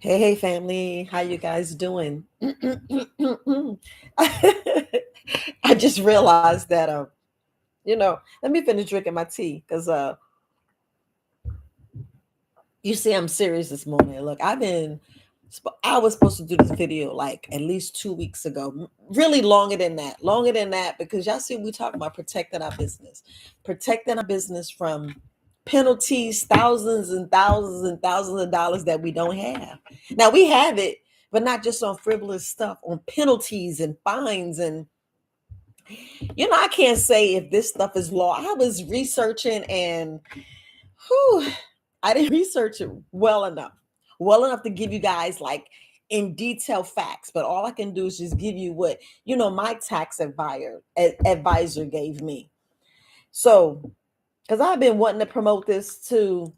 Hey, family, how you guys doing? I just realized that let me finish drinking my tea because you see I'm serious this morning. Look, I was supposed to do this video like at least 2 weeks ago. Really longer than that, because y'all see we talk about protecting our business from penalties, thousands and thousands and thousands of dollars that we don't have. Now we have it, but not just on frivolous stuff, on penalties and fines. And I can't say if this stuff is law. I was researching and whew, I didn't research it well enough to give you guys like in detail facts. But all I can do is just give you what my tax advisor gave me. So, because I've been wanting to promote this to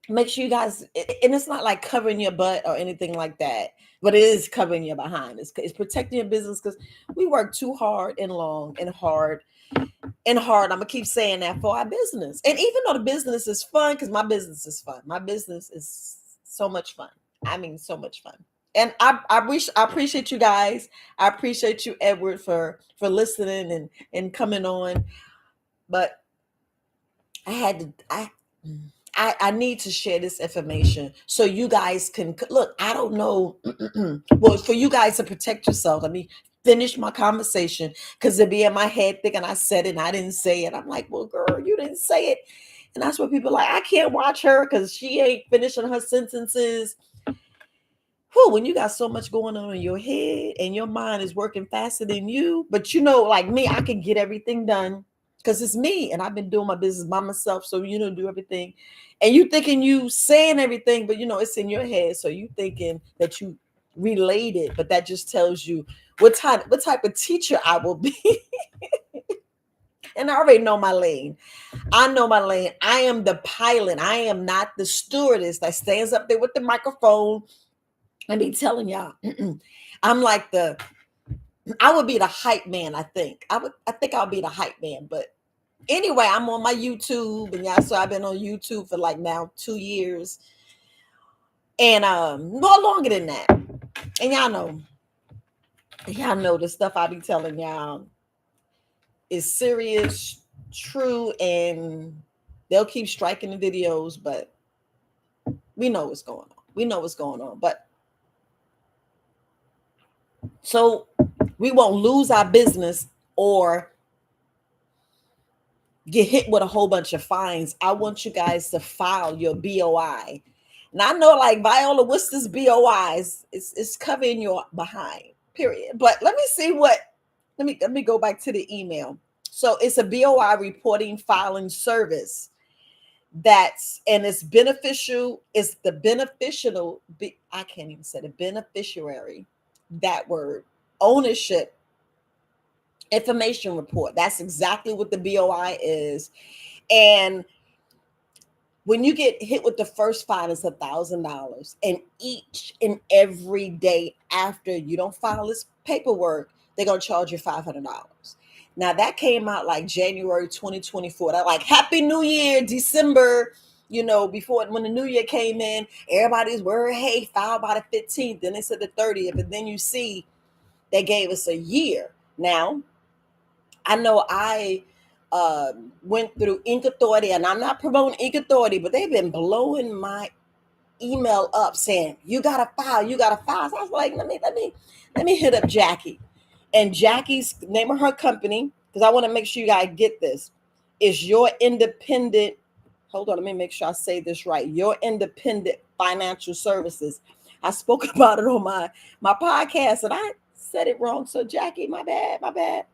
make sure you guys, and it's not like covering your butt or anything like that, but it is covering your behind. It's protecting your business because we work too hard and long and hard. I'm gonna keep saying that for our business. And even though the business is fun, because my business is fun, my business is so much fun. I mean, so much fun. And I appreciate you guys. I appreciate you, Edward, for listening and coming on. But I had to I need to share this information so you guys can look. I don't know. Well, for you guys to protect yourself, let me finish my conversation because it'd be in my head thinking I said it and I didn't say it. I'm like, well, girl, you didn't say it. And that's what people are like, I can't watch her because she ain't finishing her sentences. Whew, when you got so much going on in your head and your mind is working faster than you, but like me, I can get everything done because it's me and I've been doing my business by myself. So do everything, and you thinking you saying everything, but it's in your head. So you thinking that you related, but that just tells you what type of teacher I will be. And I already know my lane. I know my lane. I am the pilot. I am not the stewardess that stands up there with the microphone. I be telling y'all, I'm like I would be the hype man. I think I'll be the hype man. But anyway, I'm on my YouTube, and y'all, so I've been on YouTube for like now 2 years, and more longer than that. And y'all know the stuff I be telling y'all is serious, true, and they'll keep striking the videos, but we know what's going on. We know what's going on, but so we won't lose our business or get hit with a whole bunch of fines. I want you guys to file your BOI. And I know, like, Viola, what's this BOI? It's covering your behind, period. But let me see let me go back to the email. So it's a BOI reporting filing service and it's beneficial. It's the beneficial, I can't even say the beneficiary, that word, ownership information report. That's exactly what the BOI is. And when you get hit with the first fine, it's $1,000. And each and every day after you don't file this paperwork, they're going to charge you $500. Now, that came out like January 2024. They're like, Happy New Year, December. Before when the new year came in, everybody's worried, hey, file by the 15th. Then they said the 30th. And then you see they gave us a year. Now, I know I went through Ink Authority, and I'm not promoting Ink Authority, but they've been blowing my email up saying, you gotta file. So I was like, let me hit up Jackie. And Jackie's name of her company, because I want to make sure you guys get this, is Your Independent. Hold on, let me make sure I say this right. Your Independent Financial Services. I spoke about it on my podcast, and I said it wrong. So Jackie, my bad.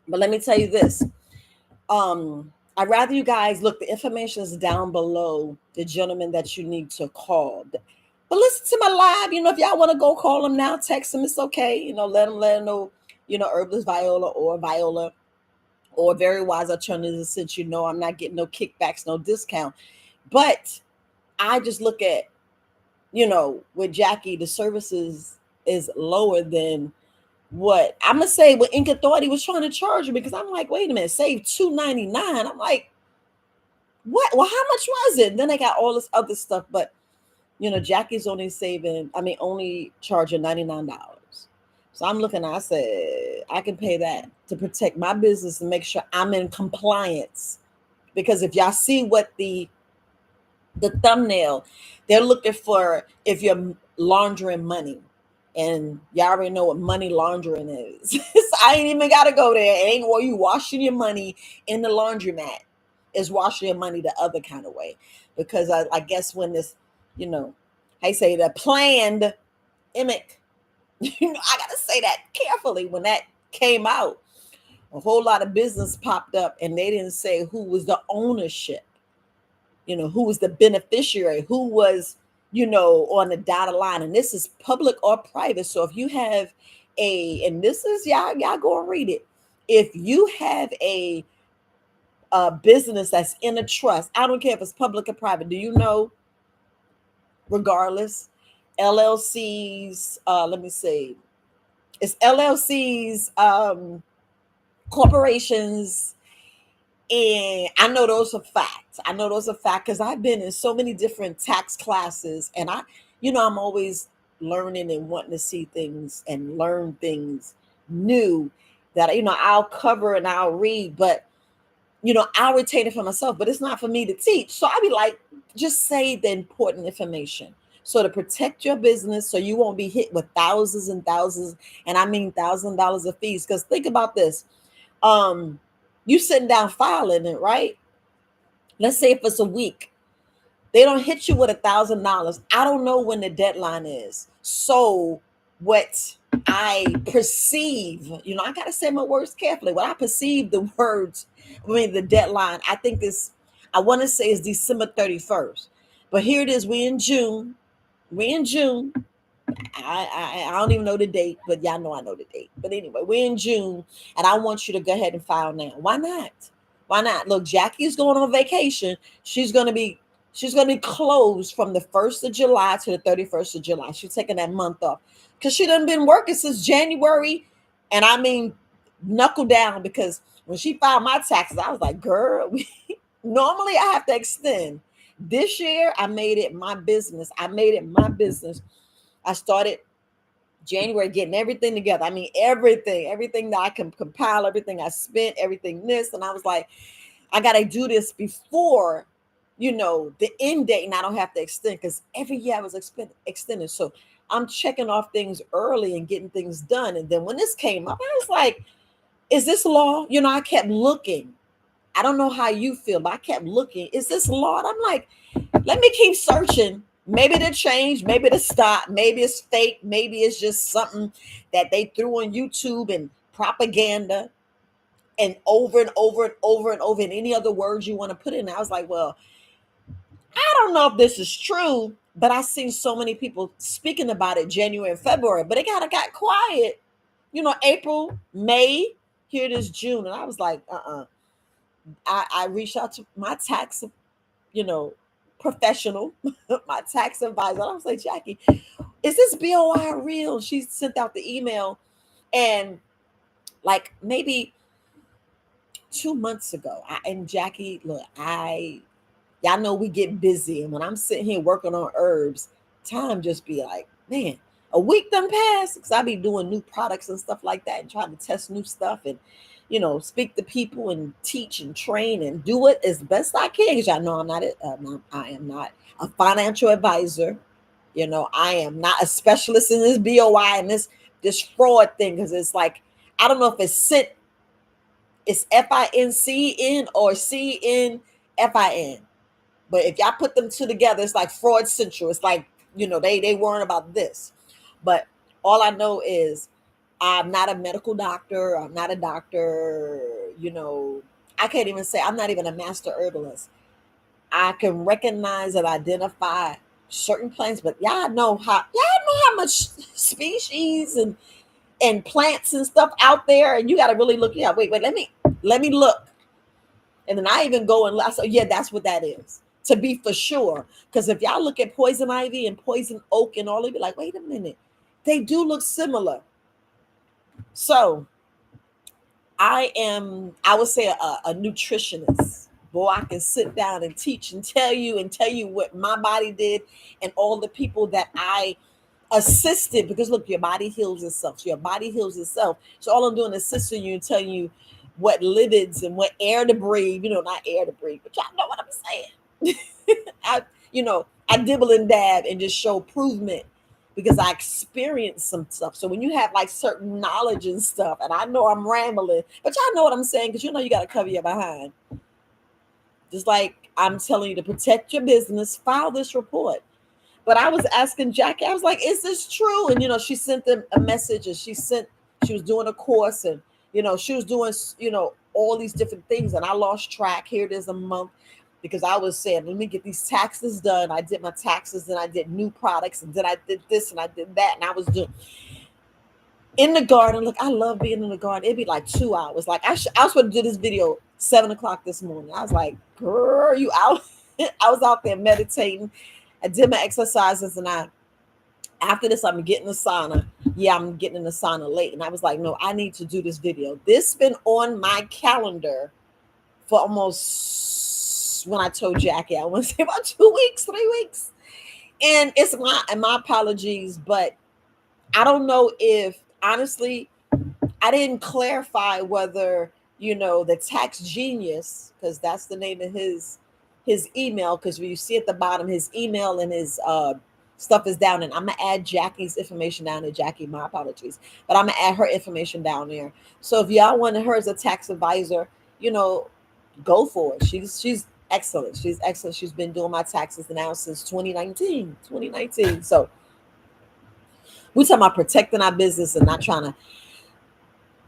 But let me tell you this. I'd rather you guys look, the information is down below, the gentleman that you need to call. But listen to my live. If y'all want to go call them now, text them, it's okay. Let them know, Herbalist Viola or Very Wise Alternatives, since I'm not getting no kickbacks, no discount. But I just look at, with Jackie, the services is lower than what I'm gonna say what Ink Authority was trying to charge me, because I'm like, wait a minute, save $299. I'm like, what? Well, how much was it? Then they got all this other stuff, but Jackie's only saving, I mean, only charging $99. So I'm looking, I said, I can pay that to protect my business and make sure I'm in compliance. Because if y'all see what the thumbnail, they're looking for if you're laundering money. And y'all already know what money laundering is. So I ain't even gotta go there. It ain't where you washing your money in the laundromat. It's washing your money the other kind of way. Because I guess when this, you know, I say the planned image, I gotta say that carefully. When that came out, a whole lot of business popped up and they didn't say who was the ownership, who was the beneficiary, who was, on the dotted line. And this is public or private. So if you have and this is, y'all go and read it. If you have a business that's in a trust, I don't care if it's public or private, do you know, regardless, LLCs, let me see, it's LLCs, corporations, and I know those are facts. I know those are facts because I've been in so many different tax classes, and I'm always learning and wanting to see things and learn things new that I'll cover and I'll read, but I'll retain it for myself. But it's not for me to teach. So I'll be like, just say the important information. So to protect your business, so you won't be hit with thousands and thousands, and I mean $1,000 of fees. Because think about this. You sitting down filing it, right? Let's say if it's a week, they don't hit you with $1,000. I don't know when the deadline is. So what I perceive, I gotta say my words carefully. What I perceive the words, the deadline, I think this, I want to say is December 31st. But here it is, we in June. We in June. I don't even know the date, but y'all know I know the date. But anyway, we're in June, and I want you to go ahead and file now. Why not? Why not? Look, Jackie's going on vacation. She's gonna be closed from the 1st of July to the 31st of July. She's taking that month off because she done been working since January, and I mean knuckle down because when she filed my taxes, I was like, girl, normally I have to extend. This year, I made it my business. I started January getting everything together. I mean, everything that I can compile, everything I spent, everything this. And I was like, I got to do this before, the end date, and I don't have to extend because every year I was extended. So I'm checking off things early and getting things done. And then when this came up, I was like, is this law? I kept looking. I don't know how you feel, but I kept looking. Is this law? And I'm like, let me keep searching. Maybe to change, maybe to stop, maybe it's fake, maybe it's just something that they threw on YouTube and propaganda and over and over and over and over and any other words you want to put in. I was like, well, I don't know if this is true, but I seen so many people speaking about it January and February, but it kind of got quiet. April, May, here it is June. And I was like, I reached out to my tax, you know, professional, my tax advisor. I was like, Jackie, is this BOI real? She sent out the email. And like maybe 2 months ago, and Jackie, look, y'all know we get busy. And when I'm sitting here working on herbs, time just be like, man, a week done passed because I be doing new products and stuff like that and trying to test new stuff and, speak to people and teach and train and do it as best I can. Because y'all know I am not a financial advisor. I am not a specialist in this BOI and this fraud thing because it's like, I don't know if it's FINCN or CNFIN. But if y'all put them two together, it's like Fraud Central. It's like, they weren't about this. But all I know is I'm not a medical doctor. I'm not a doctor. I can't even say I'm not even a master herbalist. I can recognize and identify certain plants, but y'all know how much species and plants and stuff out there, and you got to really look. Yeah, wait, let me look. And then I even go and I say, yeah, that's what that is. To be for sure. Because if y'all look at poison ivy and poison oak and all, you'd be like, wait a minute. They do look similar. So I would say a nutritionist. Boy, I can sit down and teach and tell you what my body did and all the people that I assisted. Because look, your body heals itself. So your body heals itself. So all I'm doing is assisting you and telling you what lipids and what air to breathe. Not air to breathe, but y'all know what I'm saying. I, I dibble and dab and just show improvement because I experienced some stuff. So when you have like certain knowledge and stuff, and I know I'm rambling, but y'all know what I'm saying because you got to cover your behind. Just like I'm telling you to protect your business, file this report. But I was asking Jackie, I was like, is this true? And, she sent them a message and she was doing a course and, she was doing, all these different things. And I lost track. Here it is a month because I was saying, let me get these taxes done. I did my taxes and I did new products and then I did this and I did that. And I was doing in the garden. Look, I love being in the garden. It'd be like 2 hours. Like I was supposed to do this video 7 o'clock this morning. I was like, girl, you out? I was out there meditating. I did my exercises and after this, I'm getting a sauna. Yeah, I'm getting in the sauna late. And I was like, no, I need to do this video. This been on my calendar for almost, when I told Jackie, I want to say about 2 weeks, 3 weeks. And it's my apologies, but I don't know if, honestly, I didn't clarify whether, the tax genius, because that's the name of his email, because when you see at the bottom, his email and his stuff is down, and I'm gonna add Jackie's information down there. Jackie, my apologies, but I'm gonna add her information down there. So if y'all want her as a tax advisor, go for it. She's excellent. She's excellent. She's been doing my taxes now since 2019. 2019. So we're talking about protecting our business and not trying to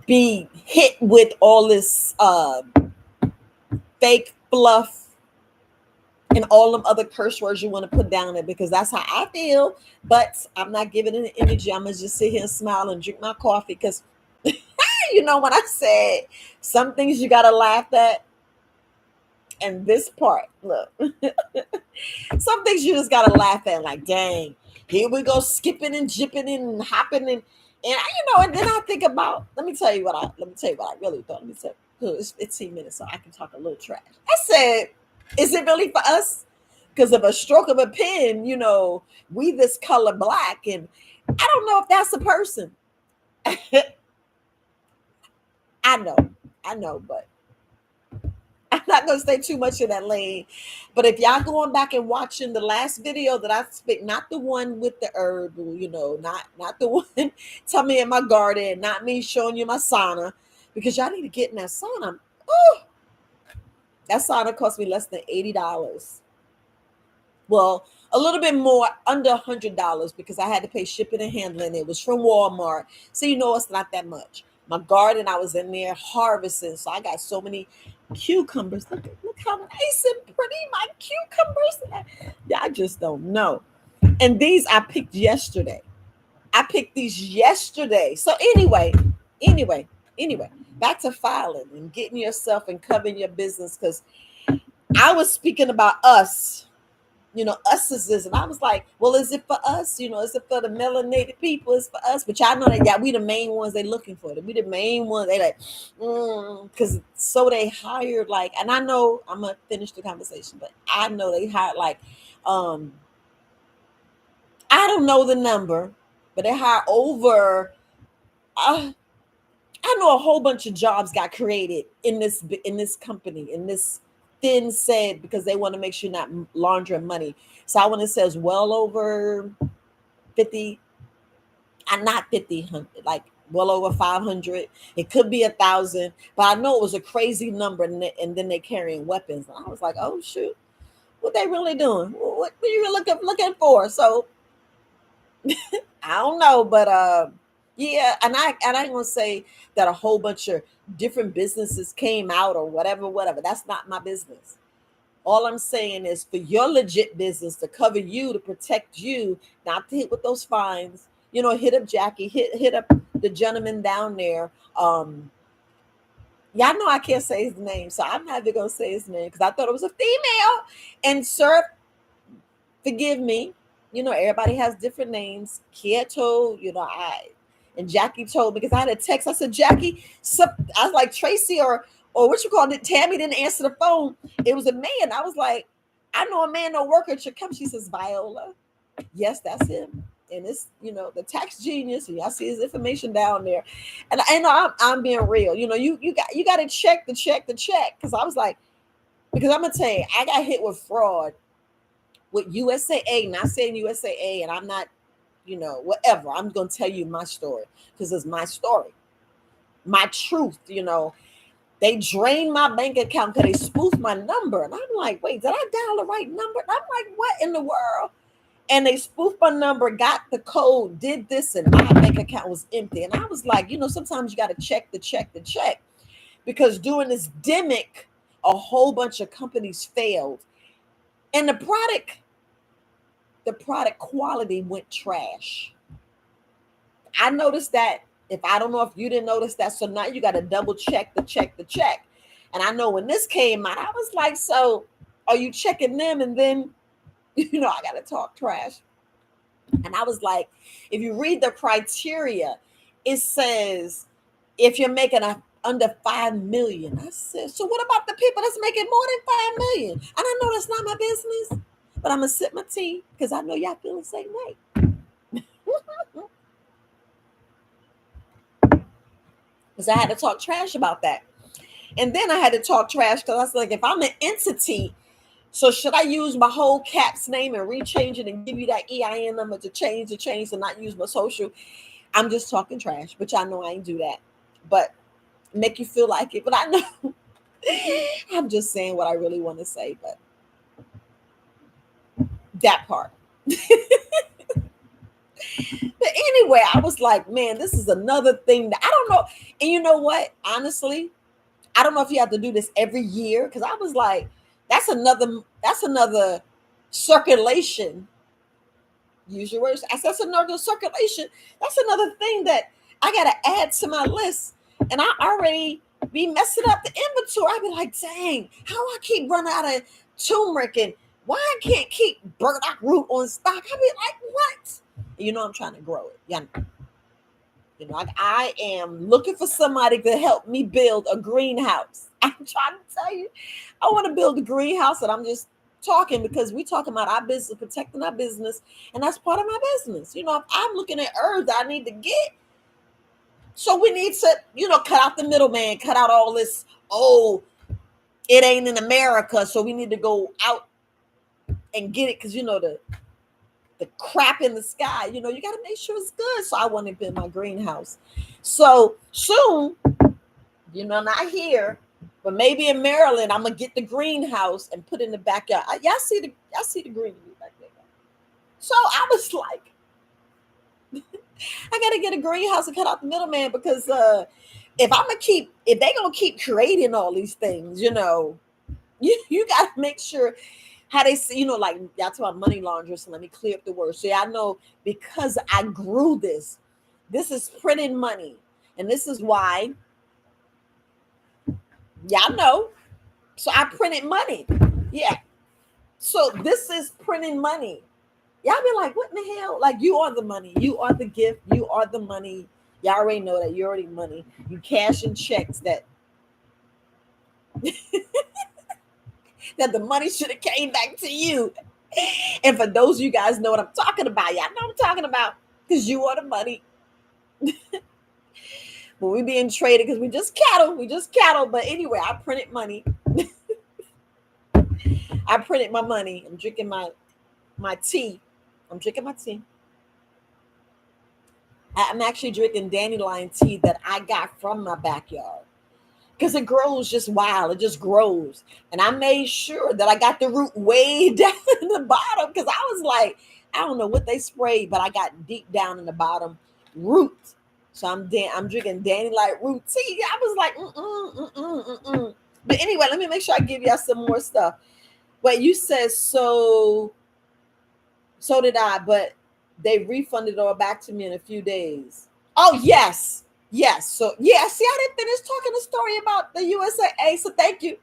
be hit with all this fake fluff and all them other curse words you want to put down there, because that's how I feel. But I'm not giving it an energy. I'm gonna just sit here and smile and drink my coffee because when I said some things you gotta laugh at, and this part, look, some things you just gotta laugh at, like, dang, here we go skipping and jipping and hopping and then I think about, let me tell you what I really thought. Let me tell you, it's 15 minutes, so I can talk a little trash. I said, is it really for us? Because of a stroke of a pen, we this color black, and I don't know if that's a person. I know, but I'm not gonna stay too much in that lane. But if y'all going back and watching the last video that I speak, not the one with the herb, not the one tell me in my garden, not me showing you my sauna, because y'all need to get in that sauna. Oh, that sauna cost me less than $80. Well, a little bit more, under $100, because I had to pay shipping and handling. It was from Walmart, so it's not that much. My garden, I was in there harvesting, so I got so many cucumbers. Look how nice and pretty my cucumbers. I just don't know. And these I picked yesterday. So anyway, back to filing and getting yourself and covering your business, because I was speaking about us. Us is this. And I was like, well, is it for us? Is it for the melanated people? It's for us. But y'all know that we the main ones they looking for. We the main ones they like, because so they hired like, and I know I'm gonna finish the conversation, but I know they hired like, I don't know the number, but they hired over, I know a whole bunch of jobs got created in this company, in this thin said, because they want to make sure you're not laundering money. So I want to say it's well over 50, not 50, like well over 500. It could be 1,000, but I know it was a crazy number. And then they carrying weapons. And I was like, oh shoot, what they really doing? What are you looking for? So I don't know, but yeah, and I ain't gonna say that a whole bunch of different businesses came out or whatever. That's not my business. All I'm saying is for your legit business to cover you, to protect you, not to hit with those fines. Hit up Jackie, hit up the gentleman down there. Y'all know I can't say his name, so I'm not even gonna say his name because I thought it was a female. And sir, forgive me. Everybody has different names. Kieto, and Jackie told me, because I had a text. I said, Jackie, I was like, Tracy or or what you call it, Tammy didn't answer the phone. It was a man. I was like, I know a man, no worker should come. She says, Viola. Yes, that's him. And it's, the tax genius, and y'all see his information down there. And I know I'm being real. You got to check the check. Because I was like, because I'm gonna tell you, I got hit with fraud with USAA, not saying USAA, and I'm not, whatever. I'm gonna tell you my story because it's my story, my truth. They drained my bank account because they spoofed my number, and I'm like, wait, did I dial the right number? And I'm like, what in the world? And they spoofed my number, got the code, did this, and my bank account was empty. And I was like, sometimes you got to check the check, because during this demic, a whole bunch of companies failed, and the product quality went trash. I noticed that. If I don't know if you didn't notice that, so now you got to double check the check. And I know when this came out, I was like, so are you checking them? And then, I got to talk trash. And I was like, if you read the criteria, it says if you're making under 5 million. I said, so what about the people that's making more than 5 million? And I know that's not my business, but I'm gonna sip my tea because I know y'all feel the same way. Because I had to talk trash about that. And then I had to talk trash because I was like, if I'm an entity, so should I use my whole CAPS name and rechange it and give you that EIN number to change and not use my social? I'm just talking trash, but y'all know I ain't do that. But make you feel like it. But I know I'm just saying what I really want to say, but that part. But anyway, I was like, man, this is another thing that I don't know. And you know what? Honestly, I don't know if you have to do this every year, because I was like, that's another circulation. Use your words. That's another circulation. That's another thing that I gotta add to my list. And I already be messing up the inventory. I be like, dang, how I keep running out of turmeric, and why I can't keep burdock root on stock. I be like, what? I'm trying to grow it. Yeah. I am looking for somebody to help me build a greenhouse. I'm trying to tell you, I want to build a greenhouse, and I'm just talking because we talking about our business, protecting our business, and that's part of my business. If I'm looking at herbs I need to get, so we need to, cut out the middleman, cut out all this. Oh, it ain't in America, so we need to go out and get it because the crap in the sky. You got to make sure it's good. So I want to build my greenhouse. So soon, not here, but maybe in Maryland, I'm gonna get the greenhouse and put in the backyard. Y'all see the greenery back there. So I was like, I gotta get a greenhouse and cut out the middleman, because if they gonna keep creating all these things, you gotta make sure how they see, like y'all talk about money laundering. So let me clear up the word. So y'all know, because I grew this is printing money. And this is why, y'all know. So I printed money. Yeah. So this is printing money. Y'all be like, what in the hell? Like, you are the money. You are the gift. You are the money. Y'all already know that you're already money. You cash in checks that that the money should have came back to you. And for those of you guys know what I'm talking about, y'all know what I'm talking about, because you are the money. But we being traded because we just cattle. But anyway, I printed money. I printed my money. I'm drinking my tea. I'm drinking my tea. I'm actually drinking dandelion tea that I got from my backyard, because it grows just wild. It just grows. And I made sure that I got the root way down in the bottom, because I was like, I don't know what they sprayed, but I got deep down in the bottom root. So I'm drinking dandelion root tea. I was like, But anyway, let me make sure I give y'all some more stuff. Wait, you said so did I, but they refunded it all back to me in a few days. Oh, yes. So, yeah, see, I didn't finish talking the story about the USAA. So thank you,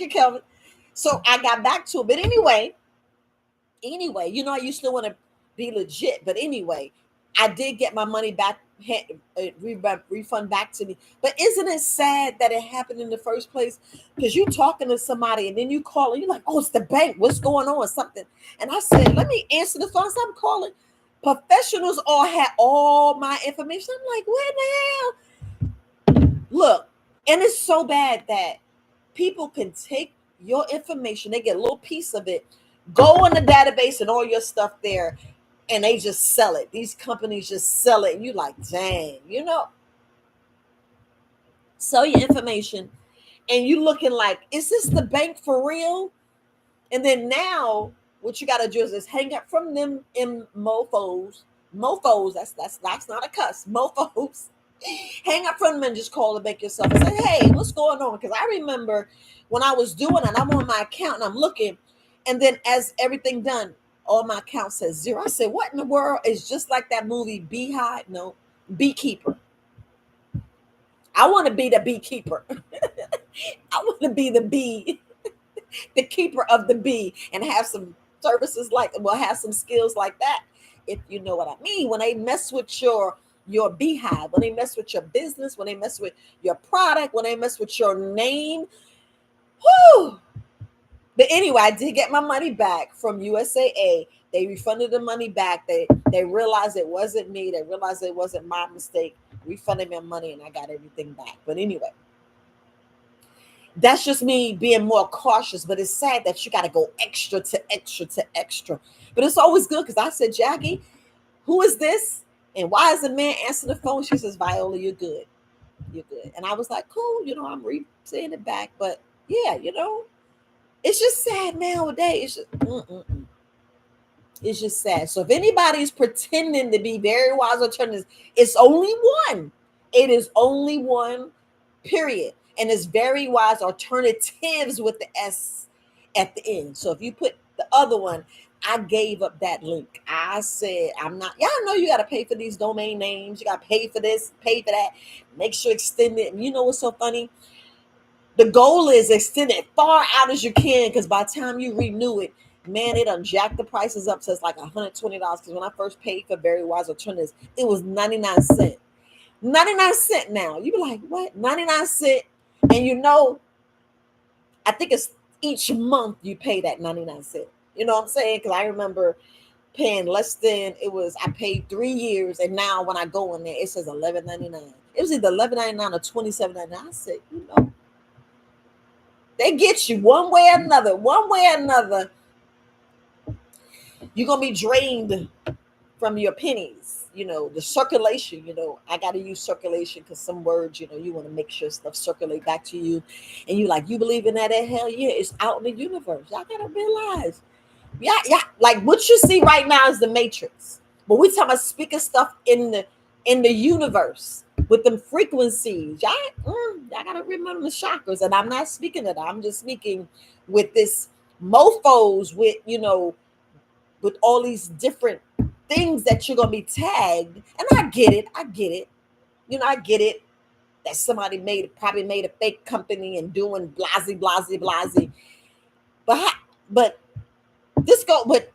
Kelvin. So I got back to it. But anyway, I used to want to be legit. But anyway, I did get my money back, refund back to me. But isn't it sad that it happened in the first place? Because you talking to somebody and then you call and you're like, oh, it's the bank. What's going on? Something. And I said, let me answer the phone. So I'm calling. Professionals all had all my information. I'm like, what the hell? Look, and it's so bad that people can take your information, they get a little piece of it, go in the database and all your stuff there, and they just sell it. These companies just sell it. And you like, dang, sell your information. And you looking like, is this the bank for real? And then now what you gotta do is hang up from them in mofos. Mofos, that's not a cuss. Mofos. Hang up from them and just call the bank yourself and say, hey, what's going on? Because I remember when I was doing it, I'm on my account and I'm looking, and then as everything done, all my account says zero. I said, what in the world? It's just like that movie Beehive. No, Beekeeper. I want to be the beekeeper. I want to be the bee, the keeper of the bee, and have some services have some skills like that. If you know what I mean. When they mess with your beehive, when they mess with your business, when they mess with your product, when they mess with your name. Whoo! But anyway, I did get my money back from USAA. They refunded the money back. They realized it wasn't me. They realized it wasn't my mistake. Refunded my money and I got everything back. But anyway, that's just me being more cautious. But it's sad that you got to go extra to extra to extra. But it's always good because I said, Jackie, who is this? And why is the man answering the phone? She says, Viola, you're good. You're good. And I was like, cool, I'm saying it back. But yeah, it's just sad nowadays. It's just sad. So if anybody's pretending to be Very Wise Alternatives, it's only one. It is only one, period. And it's Very Wise Alternatives with the S at the end. So if you put the other one, I gave up that link. I said, I'm not, y'all know you got to pay for these domain names. You got to pay for this, pay for that. Make sure extend it. And you know what's so funny? The goal is extend it far out as you can, because by the time you renew it, man, it done jacked the prices up to it's like $120. Because when I first paid for Very Wise Alternatives, it was 99 cents. 99 cents now. You be like, what? 99 cents. And I think it's each month you pay that 99 cents. You know what I'm saying? Because I remember paying less than I paid 3 years, and now when I go in there, it says $11.99. It was either $11.99 or $27.99. I said, they get you one way or another. One way or another, you're gonna be drained from your pennies. The circulation. I gotta use circulation because some words, you want to make sure stuff circulate back to you, and you believe in that? Hell yeah, it's out in the universe. Y'all gotta realize, yeah, like what you see right now is the matrix, but we talking about speaking stuff in the universe with them frequencies. Y'all gotta remember the chakras, and I'm not speaking of that. I'm just speaking with this mofos with all these different things that you're gonna be tagged. And I get it. I get it that somebody probably made a fake company and doing blasey, blasey, blasey. But but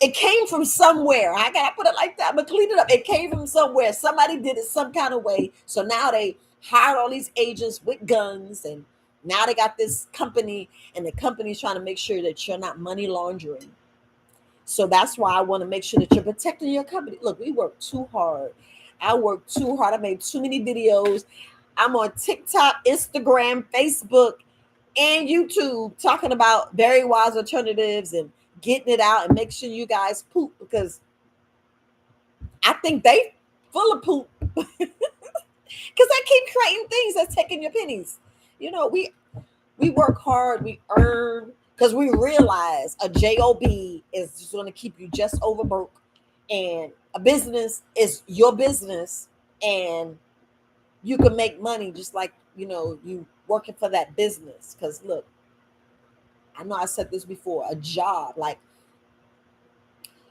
it came from somewhere. I gotta put it like that. I'm gonna clean it up. It came from somewhere. Somebody did it some kind of way. So now they hired all these agents with guns, and now they got this company, and the company's trying to make sure that you're not money laundering. So that's why I want to make sure that you're protecting your company. Look, we work too hard. I work too hard. I made too many videos. I'm on TikTok, Instagram, Facebook, and YouTube talking about Very Wise Alternatives and getting it out and make sure you guys poop, because I think they full of poop because I keep creating things that's taking your pennies. We work hard, we earn, because we realize a job is just going to keep you just over broke, and a business is your business, and you can make money just like you working for that business. Because look, I know I said this before, a job, like,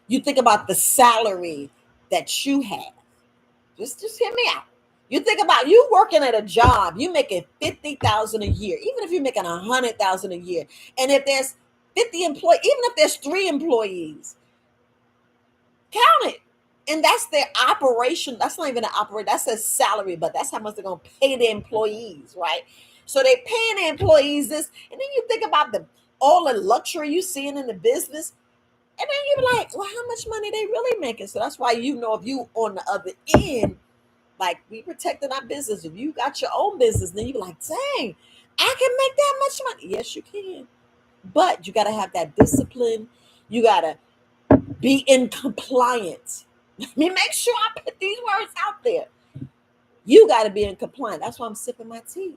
you think about the salary that you have. Just hear me out. You think about you working at a job, you making 50,000 a year, even if you're making 100,000 a year. And if there's 50 employees, even if there's 3 employees, count it. And that's their operation. That's not even an operation. That's their salary, but that's how much they're gonna pay the employees, right? So they paying the employees this, and then you think about the all the luxury you seeing in the business, and then you be like, well, how much money they really making? So that's why if you on the other end, like we protecting our business. If you got your own business, then you be like, dang, I can make that much money. Yes, you can, but you got to have that discipline. You got to be in compliance. Let me make sure I put these words out there. You got to be in compliance. That's why I'm sipping my tea.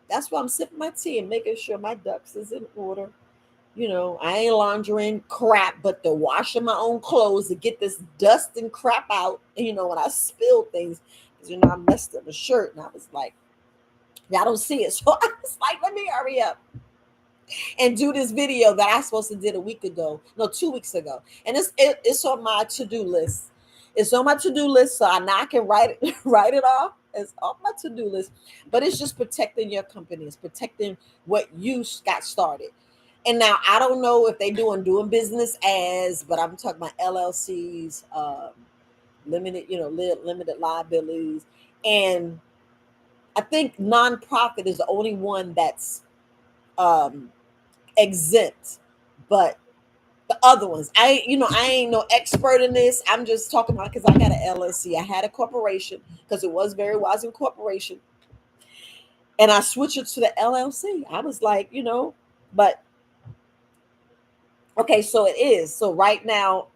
That's why I'm sipping my tea and making sure my ducks is in order. I ain't laundering crap, but to washing my own clothes to get this dust and crap out. And, when I spill things, because, I messed up a shirt and I was like, y'all don't see it. So I was like, let me hurry up and do this video that I supposed to did a week ago. No, 2 weeks ago. And it's on my to-do list. It's on my to-do list, so now I can write it, write it off. It's off my to-do list. But it's just protecting your company. It's protecting what you got started. And now I don't know if they doing business as, but I'm talking about LLCs, limited, limited liabilities. And I think nonprofit is the only one that's um exempt. But the other ones, I ain't no expert in this. I'm just talking about because I got an LLC. I had a corporation because it was Very Wise Incorporation. And I switched it to the LLC. I was like, but okay, so it is. So right now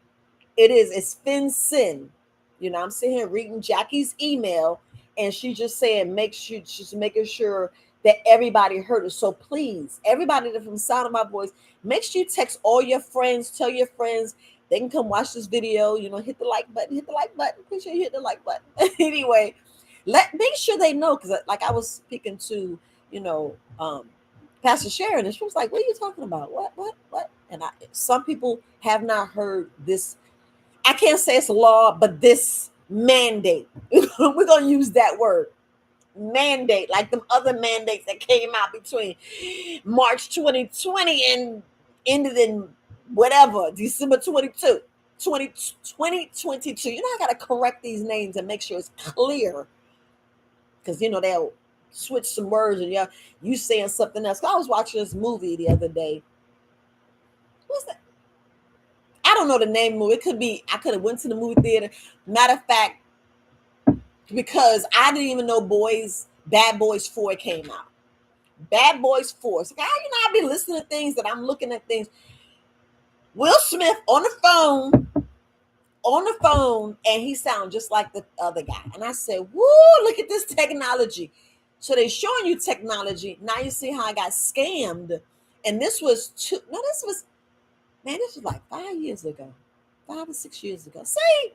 it's FinCin. I'm sitting here reading Jackie's email, and she's just saying, she's making sure that everybody heard it. So please, everybody that from the sound of my voice, make sure you text all your friends, tell your friends they can come watch this video. Hit the like button, Appreciate you hit the like button. Anyway, make sure they know, because like I was speaking to, Pastor Sharon, and she was like, "What are you talking about? What?" And some people have not heard this. I can't say it's a law, but this mandate. We're gonna use that word, mandate, like them other mandates that came out between March 2020 and ended in whatever December 2022. I gotta correct these names and make sure it's clear, because they'll switch some words and you saying something else. I was watching this movie the other day. What's that? I don't know the name of the movie. It could be, I could have went to the movie theater. Matter of fact, because I didn't even know Bad Boys 4 came out. Bad Boys 4. So, I be listening to things that I'm looking at things. Will Smith on the phone, and he sounds just like the other guy. And I said, woo, look at this technology. So they're showing you technology. Now you see how I got scammed. And this was like 5 years ago. 5 or 6 years ago. See,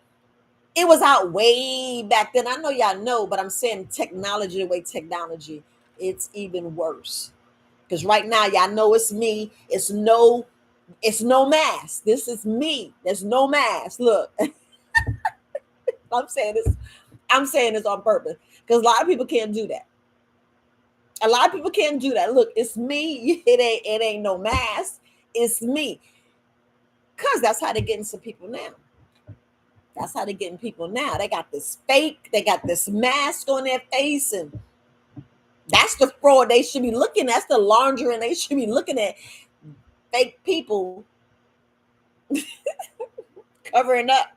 it was out way back then. I know y'all know, but I'm saying technology, the way technology, it's even worse. Because right now, y'all know it's me. It's no mask. This is me. There's no mask. Look, I'm saying this on purpose, because a lot of people can't do that. A lot of people can't do that. Look, it's me. It ain't no mask. It's me. Because that's how they're getting some people now. That's how they're getting people now. They got this fake, they got this mask on their face, and that's the fraud they should be looking at. That's the laundering they should be looking at. Fake people covering up,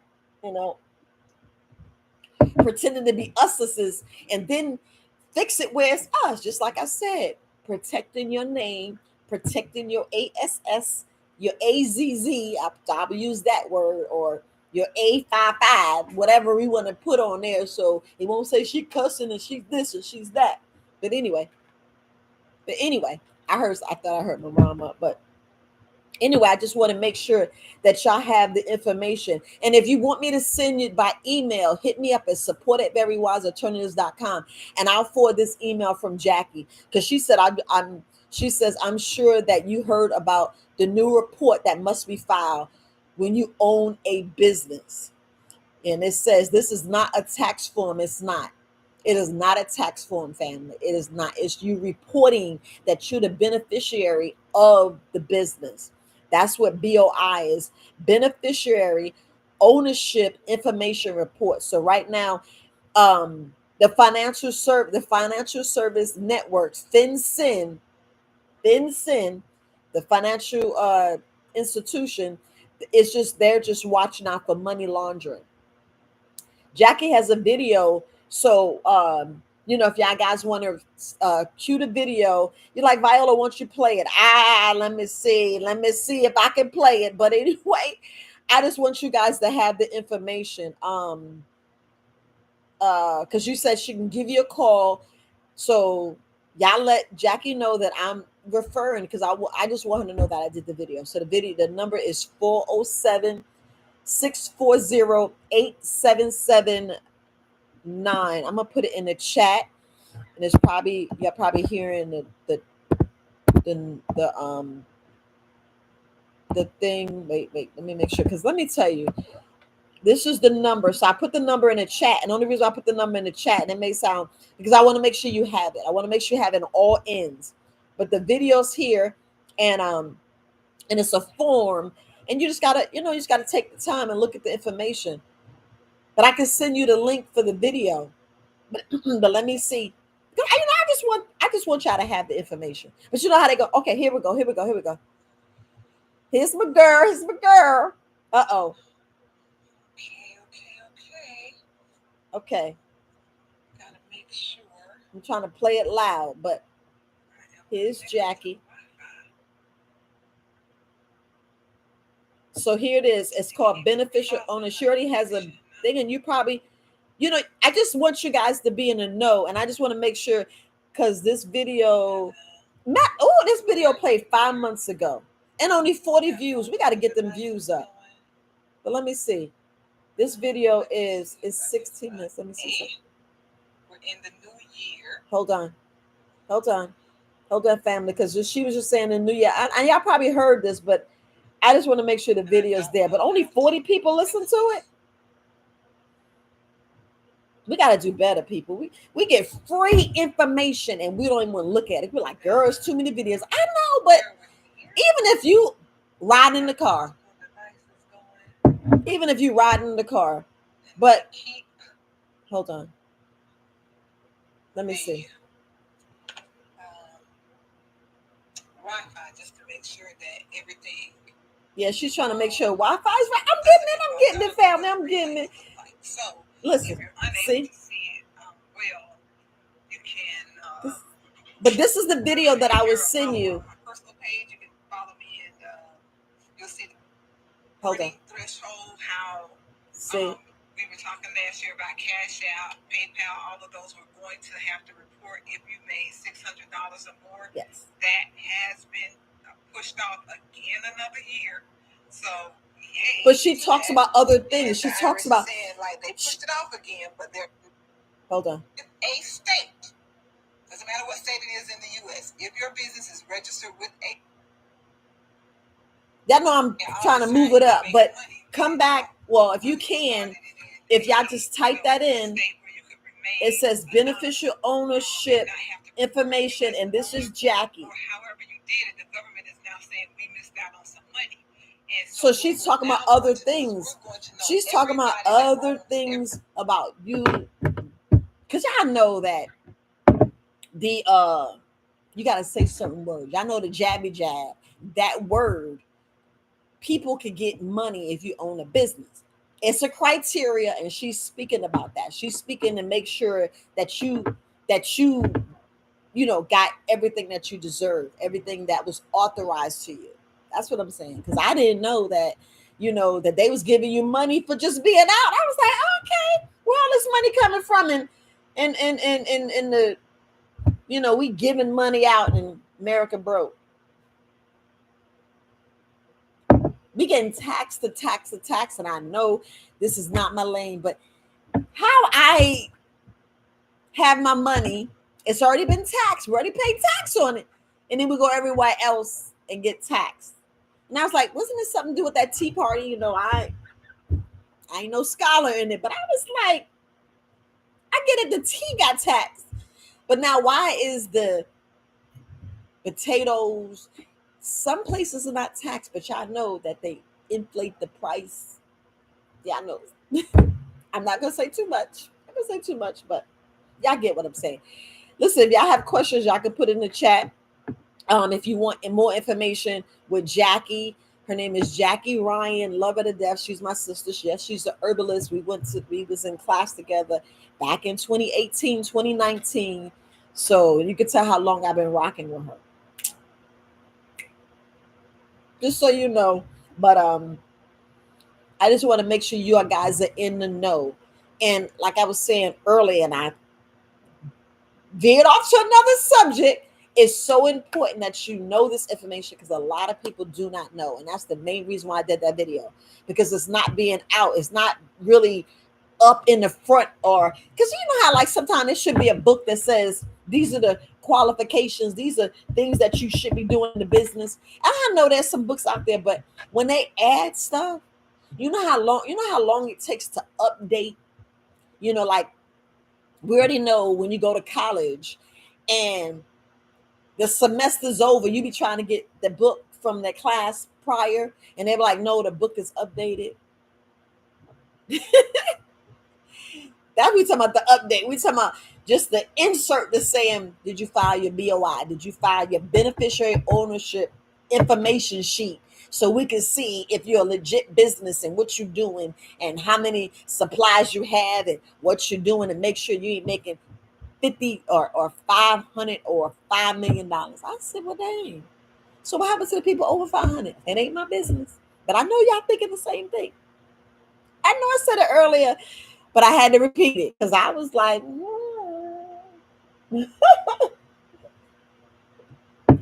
pretending to be uses, and then fix it where it's us. Just like I said, protecting your name, protecting your ASS, your AZZ. I'll use that word, or your A55, whatever we want to put on there, so it won't say she cussing and she's this and she's that. But anyway, I thought I heard my mama, but anyway, I just want to make sure that y'all have the information. And if you want me to send it by email, hit me up at support@verywisealternatives.com, and I'll forward this email from Jackie, because she said she says, I'm sure that you heard about the new report that must be filed when you own a business. And it says this is not a tax form. It's not. It is not a tax form, family. It is not. It's you reporting that you're the beneficiary of the business. That's what BOI is. Beneficiary ownership information report. So right now, the financial service networks, FinCEN, the financial institution, is just they're just watching out for money laundering. Jackie has a video, so if y'all guys want to cue the video, you're like, Viola, won't you play it? Let me see if I can play it. But anyway, I just want you guys to have the information. Because you said she can give you a call, so y'all let Jackie know that I'm referring, because I just want her to know that I did the video. So the number is 407-640-8779. I'm gonna put it in the chat, and it's probably you're probably hearing the the thing. Wait, let me make sure, because let me tell you, this is the number. So I put the number in the chat, and the only reason I put the number in the chat, and it may sound, because I want to make sure you have it. I want to make sure you have it on all ends. But the video's here, and it's a form, and you just gotta, take the time and look at the information. But I can send you the link for the video. But let me see. I just want y'all to have the information. But you know how they go. Okay, here we go. Here's my girl. Uh-oh. Okay. Gotta make sure. I'm trying to play it loud, but here's Jackie. So here it is. It's called beneficial owner. She already has a thing, and you probably, I just want you guys to be in the know, and I just want to make sure, because this video, this video played 5 months ago, and only 40 views. We got to get them views up. But let me see. This video is 16 minutes. Let me see something. We're in the new year. Hold on, family, because she was just saying the new year. And y'all probably heard this, but I just want to make sure the video's there. But only 40 people listen to it. We got to do better, people. We get free information, and we don't even want to look at it. We're like, girl, it's too many videos. I know, but even if you ride in the car, but hold on. Let me see. Wi-Fi, just to make sure that everything. Yeah, she's trying to make sure Wi-Fi is right. I'm getting it, family. I'm getting it. So, listen, if you're unable see? to see it, you can. But this is the video that I would send you. My personal page, you can follow me, and you'll see the Hold on. threshold. How see? We were talking last year about Cash App, PayPal. All of those were going to have to report if you made $600 or more. Yes. That has been pushed off again another year. So, yay. But she talks about other things. She talks about like they pushed it off again, but they're hold on. A state. Doesn't matter what state it is in the U.S. If your business is registered with a, y'all know I'm trying to move it up, but come back. Well, if you can, if y'all just type that in, it says beneficial ownership information, and this is Jackie. Or however you did it, the government is now saying we missed out on some money. And so she's talking about other things. She's talking about other things about you, because y'all know that the you got to say certain words. Y'all know the jabby jab. That word, people can get money if you own a business. It's a criteria, and she's speaking about that. She's speaking to make sure that you got everything that you deserve, everything that was authorized to you. That's what I'm saying. Because I didn't know that, that they was giving you money for just being out. I was like, okay, where all this money coming from? And the, we giving money out, and America broke. We getting taxed to tax to tax, and I know this is not my lane, but how I have my money, it's already been taxed. We already paid tax on it, and then we go everywhere else and get taxed. And I was like, wasn't this something to do with that Tea Party? I ain't no scholar in it, but I was like, I get it. The tea got taxed, but now why is the potatoes? Some places are not taxed, but y'all know that they inflate the price Yeah, I know. I'm not gonna say too much. I'm gonna say too much, but y'all get what I'm saying. Listen, if y'all have questions, y'all can put in the chat. If you want more information with Jackie, her name is Jackie Ryan. Love her to death. She's my sister. Yes, she's an herbalist. We was in class together back in 2018, 2019. So you can tell how long I've been rocking with her. Just so you know. But I just want to make sure you guys are in the know. And like I was saying earlier, and I veered off to another subject. It's so important that you know this information because a lot of people do not know. And that's the main reason why I did that video, because it's not being out. It's not really up in the front, or because you know how like sometimes it should be a book that says these are the qualifications, these are things that you should be doing in the business. And I know there's some books out there, but when they add stuff, you know how long it takes to update, like we already know when you go to college and the semester's over, you be trying to get the book from the class prior, and they're like, no, the book is updated. That we talking about the update. We talking about just the insert the saying, did you file your BOI? Did you file your beneficiary ownership information sheet? So we can see if you're a legit business and what you're doing and how many supplies you have and what you're doing, and make sure you ain't making 50 or 500 or $5 million. I said, well, dang. So what happens to the people over 500? It ain't my business. But I know y'all thinking the same thing. I know I said it earlier, but I had to repeat it because I was like,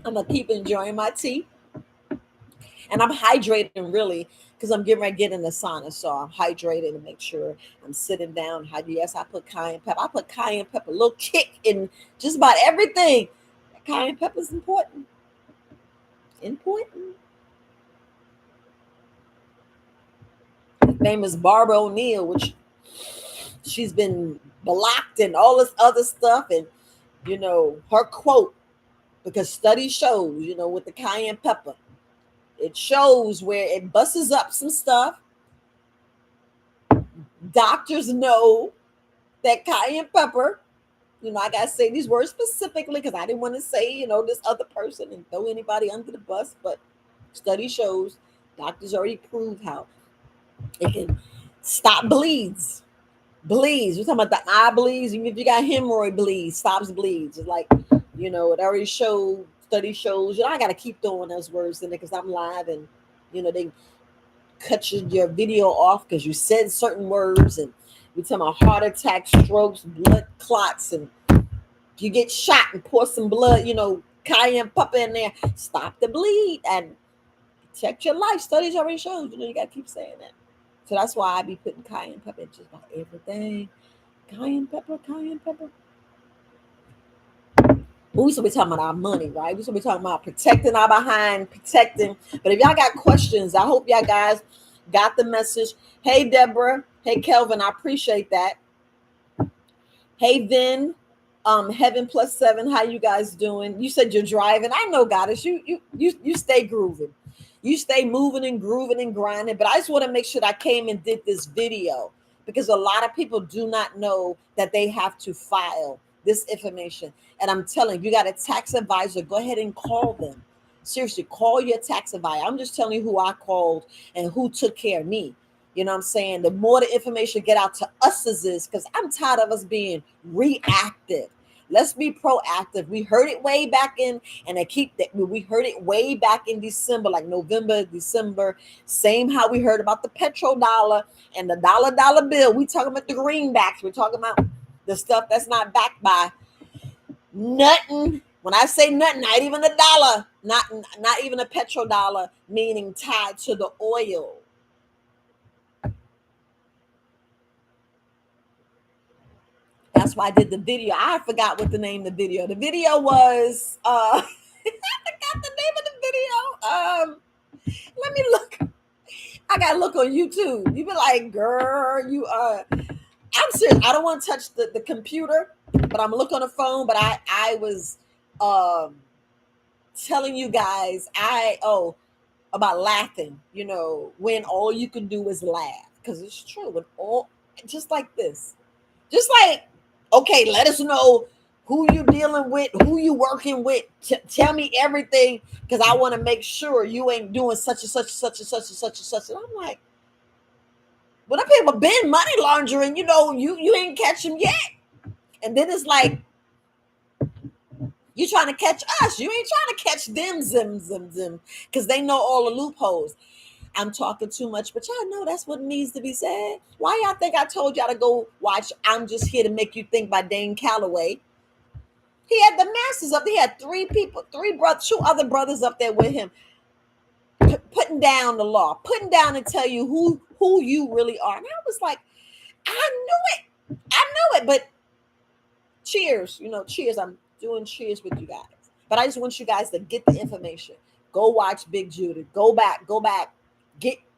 I'm gonna keep enjoying my tea, and I'm hydrating really because I'm getting ready to get in the sauna, so I'm hydrating to make sure I'm sitting down. Yes, I put cayenne pepper. I put cayenne pepper, a little kick in just about everything. Cayenne pepper is important. Important. Famous Barbara O'Neill, which she's been blocked and all this other stuff, and her quote, because study shows, with the cayenne pepper, it shows where it busses up some stuff. Doctors know that cayenne pepper, I gotta say these words specifically because I didn't want to say, this other person and throw anybody under the bus, but study shows, doctors already proved how it can stop bleeds. Bleeds. We're talking about the eye bleeds. Even if you got hemorrhoid bleeds, stops bleeds. It's like, it already showed, study shows. I got to keep throwing those words in there because I'm live and, they cut your video off because you said certain words. And we're talking about heart attacks, strokes, blood clots. And if you get shot and pour some blood, cayenne pepper in there, stop the bleed and protect your life. Studies already shows, you got to keep saying that. So that's why I be putting cayenne pepper in just about everything. Cayenne pepper, cayenne pepper. We should be talking about our money, right? We should be talking about protecting our behind, protecting. But if y'all got questions, I hope y'all guys got the message. Hey, Deborah. Hey, Kelvin. I appreciate that. Hey, Vin. Heaven plus 7. How you guys doing? You said you're driving. I know, Goddess. You stay grooving. You stay moving and grooving and grinding. But I just want to make sure that I came and did this video because a lot of people do not know that they have to file this information. And I'm telling you, you got a tax advisor, go ahead and call them. Seriously, call your tax advisor. I'm just telling you who I called and who took care of me. You know what I'm saying? The more the information get out to us as is, because I'm tired of us being reactive. Let's be proactive. We heard it way back in, and I keep that. We heard it way back in December, like November, December. Same how we heard about the petrodollar and the dollar bill. We talking about the greenbacks. We're talking about the stuff that's not backed by nothing. When I say nothing, not even a dollar, not even a petrodollar, meaning tied to the oil. That's why I did the video. I forgot what the name of the video. The video was I forgot the name of the video. Let me look. I gotta look on YouTube. You be like, girl, I'm serious. I don't want to touch the computer, but I'm looking on the phone. But I was telling you guys about laughing, when all you can do is laugh. because it's true. With all, just like this, just like, okay, let us know who you dealing with, who you working with. Tell me everything, because I want to make sure you ain't doing such and such and such and such and such and such. And I'm like, well, them people been money laundering. You ain't catch them yet. And then it's like, you trying to catch us. You ain't trying to catch them, zim, because they know all the loopholes. I'm talking too much, but y'all know that's what needs to be said. Why y'all think I told y'all to go watch I'm Just Here to Make You Think by Dane Calloway? He had the masses up. He had three people, three brothers, two other brothers up there with him, putting down the law, putting down and tell you who you really are. And I was like, I knew it. I knew it. But cheers, cheers. I'm doing cheers with you guys. But I just want you guys to get the information. Go watch Big Judy. Go back.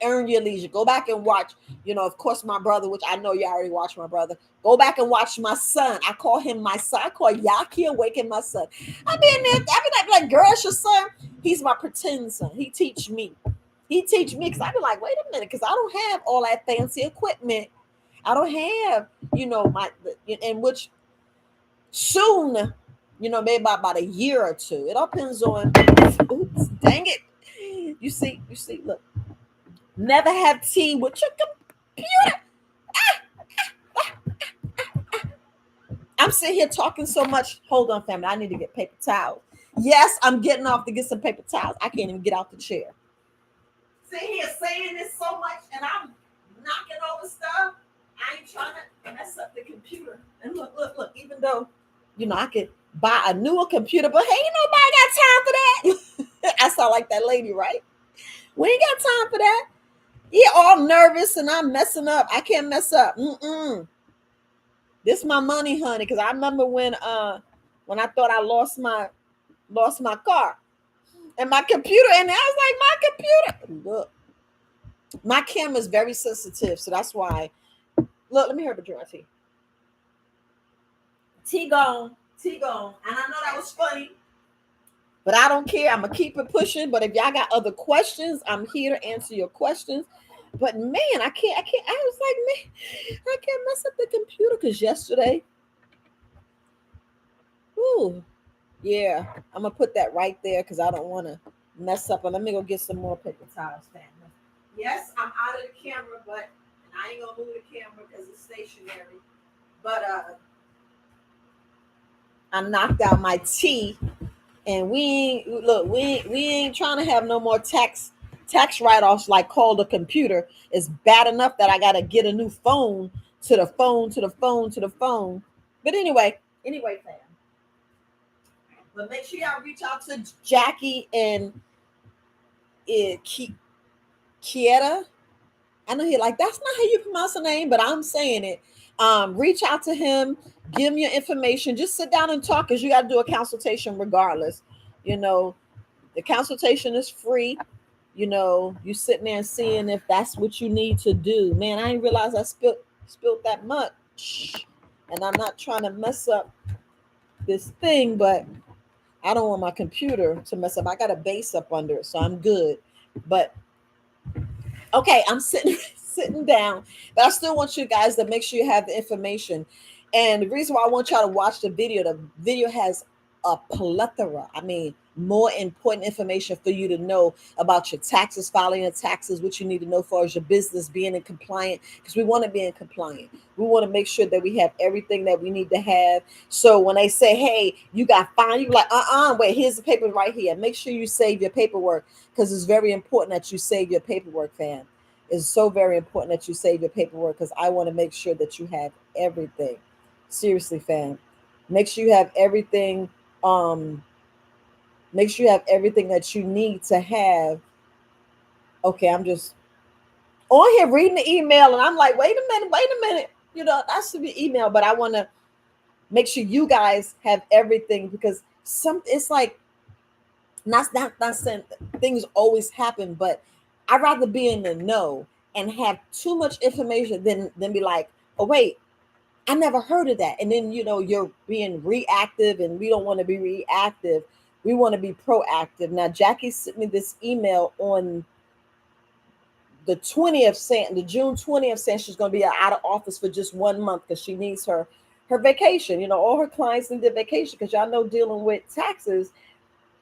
Earn your leisure. Go back and watch, of course, my brother, which I know you already watched my brother. Go back and watch my son. I call him my son. I call Yaki Awaken my son. I be in there, I be like, girl, it's your son. He's my pretend son. He teach me. Because I be like, wait a minute, because I don't have all that fancy equipment. I don't have, in which soon, maybe about a year or two. It all depends on, oops, dang it. You see, look. Never have tea with your computer. I'm sitting here talking so much. Hold on, family. I need to get paper towels. Yes, I'm getting off to get some paper towels. I can't even get out the chair. Sitting here saying this so much, and I'm knocking over stuff. I ain't trying to mess up the computer. And look. Even though, I could buy a newer computer, but hey, nobody got time for that. I sound like that lady, right? We ain't got time for that. He all nervous and I'm messing up. I can't mess up. This my money, honey. Because I remember when I thought I lost my car and my computer, and I was like, my computer. Look, my camera is very sensitive, so that's why. Look, let me hear a drink of tea. Tea gone, and I know that was funny, but I don't care. I'm gonna keep it pushing. But if y'all got other questions, I'm here to answer your questions. But man, I can't. I was like, man, I can't mess up the computer because yesterday, ooh, yeah, I'm gonna put that right there because I don't want to mess up. And let me go get some more paper towels, family. Yes, I'm out of the camera, but I ain't gonna move the camera because it's stationary. But I knocked out my tea, and we ain't trying to have no more tax write-offs like call the computer. It's bad enough that I gotta get a new phone to the phone to the phone to the phone. But anyway, fam. But make sure y'all reach out to Jackie and Kieta. I know he like, that's not how you pronounce the name, but I'm saying it. Reach out to him, give him your information. Just sit down and talk, because you got to do a consultation regardless. You know, the consultation is free. You sitting there and seeing if that's what you need to do. Man, I didn't realize I spilled that much, and I'm not trying to mess up this thing, but I don't want my computer to mess up. I got a base up under it, so I'm good. But okay, I'm sitting sitting down, but I still want you guys to make sure you have the information. And the reason why I want y'all to watch the video has a plethora. I mean, more important information for you to know about your taxes, filing your taxes, what you need to know for as your business being in compliant, because we want to be in compliant. We want to make sure that we have everything that we need to have. So when they say, hey, you got fined, you like, wait, here's the paper right here. Make sure you save your paperwork, because it's very important that you save your paperwork, fam. It's so very important that you save your paperwork, because I want to make sure that you have everything. Seriously, fam. Make sure you have everything. Make sure you have everything that you need to have. Okay, I'm just on here reading the email, and I'm like, wait a minute. That should be email, but I want to make sure you guys have everything, because it's like, not saying things always happen, but I'd rather be in the know and have too much information than be like, oh wait, I never heard of that. And then you're being reactive, and we don't want to be reactive. We want to be proactive. Now Jackie sent me this email on the 20th saying, the June 20th saying she's going to be out of office for just 1 month because she needs her vacation. You know, all her clients need their vacation because y'all know dealing with taxes,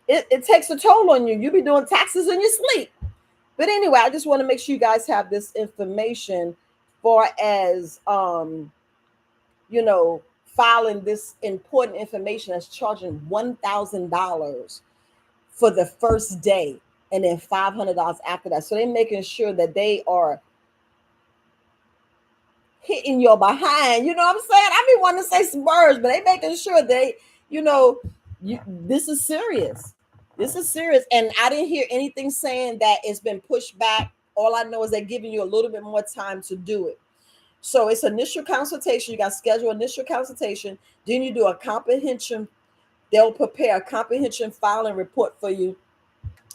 it takes a toll on you. You be doing taxes in your sleep. But anyway, I just want to make sure you guys have this information for as you know, filing this important information as charging $1,000 for the first day and then $500 after that. So they're making sure that they are hitting your behind. You know what I'm saying? I mean, want to say some words, but they making sure they, you know, this is serious. This is serious. And I didn't hear anything saying that it's been pushed back. All I know is they're giving you a little bit more time to do it. So it's initial consultation. You got to schedule initial consultation. Then you do a comprehension. They'll prepare a comprehension filing report for you.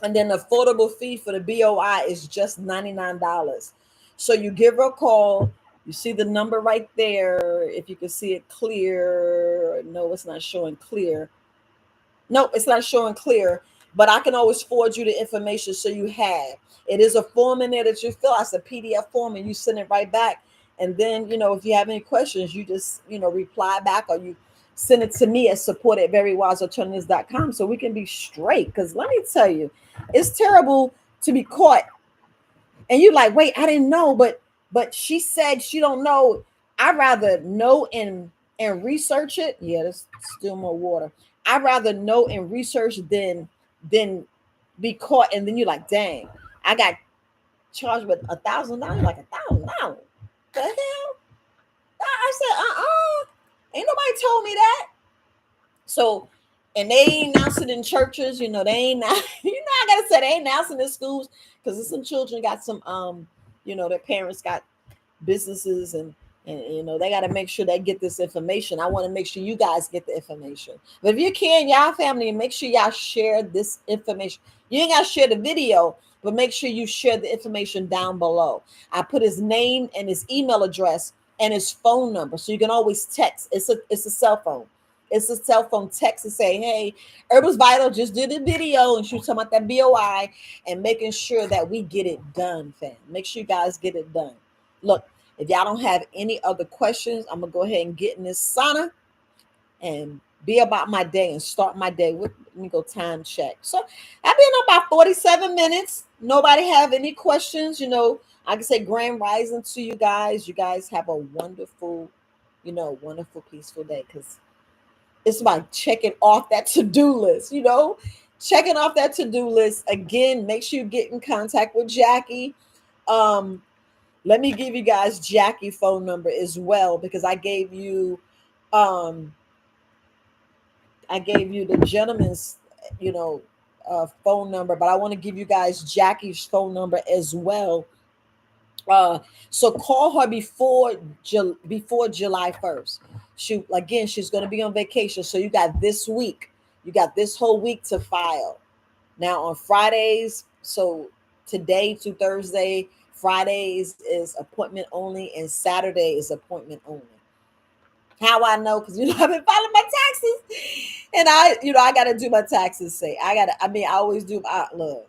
And then the affordable fee for the BOI is just $99. So you give her a call. You see the number right there. If you can see it clear. No, it's not showing clear. No, it's not showing clear, but I can always forward you the information so you have. It is a form in there that you fill out. It's a PDF form and you send it right back. And then, you know, if you have any questions, you just, you know, reply back or you send it to me at support@verywisealternatives.com so we can be straight. Because let me tell you, it's terrible to be caught and you like, wait, I didn't know, but she said she don't know. I'd rather know and research it. Yeah, there's still more water. I'd rather know and research than be caught and then you're like, dang, I got charged with $1,000, like $1,000. The hell? I said, ain't nobody told me that. So, and they ain't announcing in churches, you know, they ain't not, you know, I gotta say they ain't announcing in schools because some children got some you know, their parents got businesses and you know they got to make sure they get this information. I want to make sure you guys get the information. But if you can, y'all family, make sure y'all share this information. You ain't got to share the video, but make sure you share the information down below. I put his name and his email address and his phone number, so you can always text. It's a cell phone. It's a cell phone text to say, hey, Herbal's Vital just did a video and she was talking about that BOI and making sure that we get it done, fam. Make sure you guys get it done. Look, if y'all don't have any other questions, I'm going to go ahead and get in this sauna and be about my day and start my day with, let me go time check. So I've been about 47 minutes. Nobody have any questions, you know. I can say grand rising to you guys. You guys have a wonderful, you know, wonderful, peaceful day because it's about checking off that to-do list, you know, checking off that to-do list. Again, make sure you get in contact with Jackie. Let me give you guys Jackie's phone number as well because I gave you the gentleman's, you know, phone number, but I want to give you guys Jackie's phone number as well. So call her before July 1st. She's going to be on vacation, so you got this week. You got this whole week to file. Now on Fridays, so today to Thursday, Fridays is appointment only, and Saturday is appointment only. How I know? Because you know I've been filing my taxes, and I got to do my taxes. I always do. Look,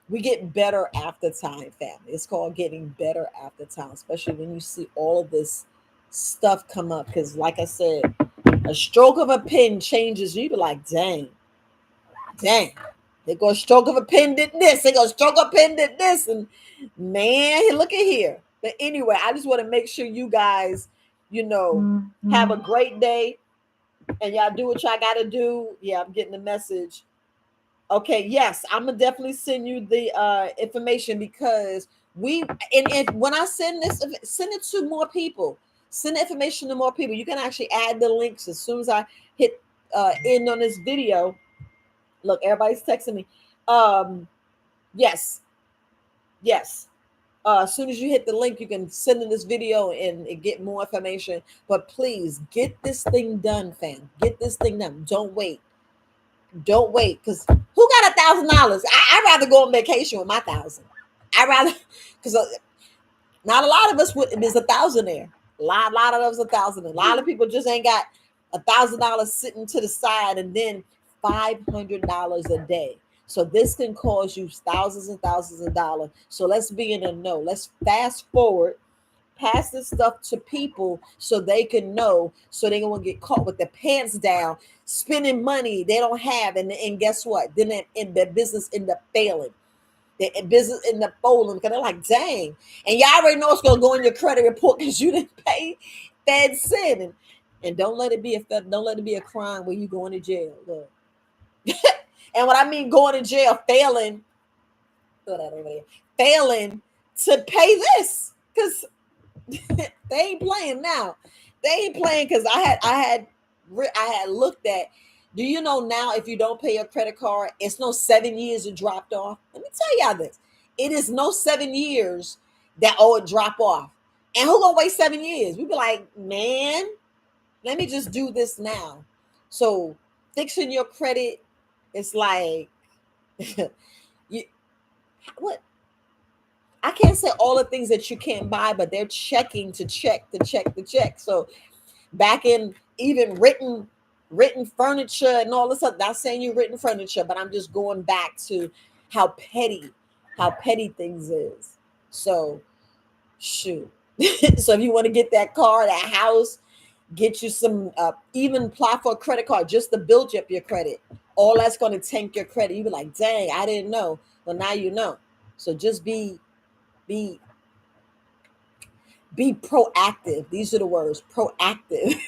we get better after time, family. It's called getting better after time, especially when you see all of this stuff come up. Because, like I said, a stroke of a pen changes. You be like, dang. They go stroke of a pen did this. They go stroke of a pen did this, and man, look at here. But anyway, I just want to make sure you guys, you know, have a great day, and y'all do what y'all got to do. Yeah, I'm getting the message. Okay, yes, I'm gonna definitely send you the information because and when I send this, send it to more people. Send the information to more people. You can actually add the links as soon as I hit end on this video. Look, everybody's texting me. Yes, yes. As soon as you hit the link, you can send in this video and get more information. But please get this thing done, fam. Get this thing done. Don't wait. Don't wait, because who got $1,000? I'd rather go on vacation with my 1,000. I'd rather, because not a lot of us would. There's 1,000 there. A lot of us 1,000. A lot of people just ain't got $1,000 sitting to the side, and then $500 a day. So this can cause you thousands and thousands of dollars. So let's be in the know. Let's fast forward, pass this stuff to people so they can know, so they won't get caught with their pants down, spending money they don't have. And guess what? Then in their business end up failing. Their business end up folding because they're like, dang. And y'all already know it's going to go in your credit report because you didn't pay Fed sin. And don't let it be don't let it be a crime where you going to jail. Look. And what I mean going to jail, throw that over there, failing to pay this. Because they ain't playing now. They ain't playing because I had looked at. Do you know now if you don't pay your credit card, it's no 7 years it dropped off. Let me tell y'all this: it is no 7 years that it drop off. And who gonna wait 7 years? We be like, man, let me just do this now. So fixing your credit is like you what I can't say all the things that you can't buy, but they're checking to check to check to check. So back in even written furniture and all this stuff. Not saying you written furniture, but I'm just going back to how petty things is. So shoot. So if you want to get that car, that house, get you some even apply for a credit card just to build up your credit. All that's going to tank your credit. You be like, dang, I didn't know. Well, now you know. So just be be proactive. These are the words, proactive.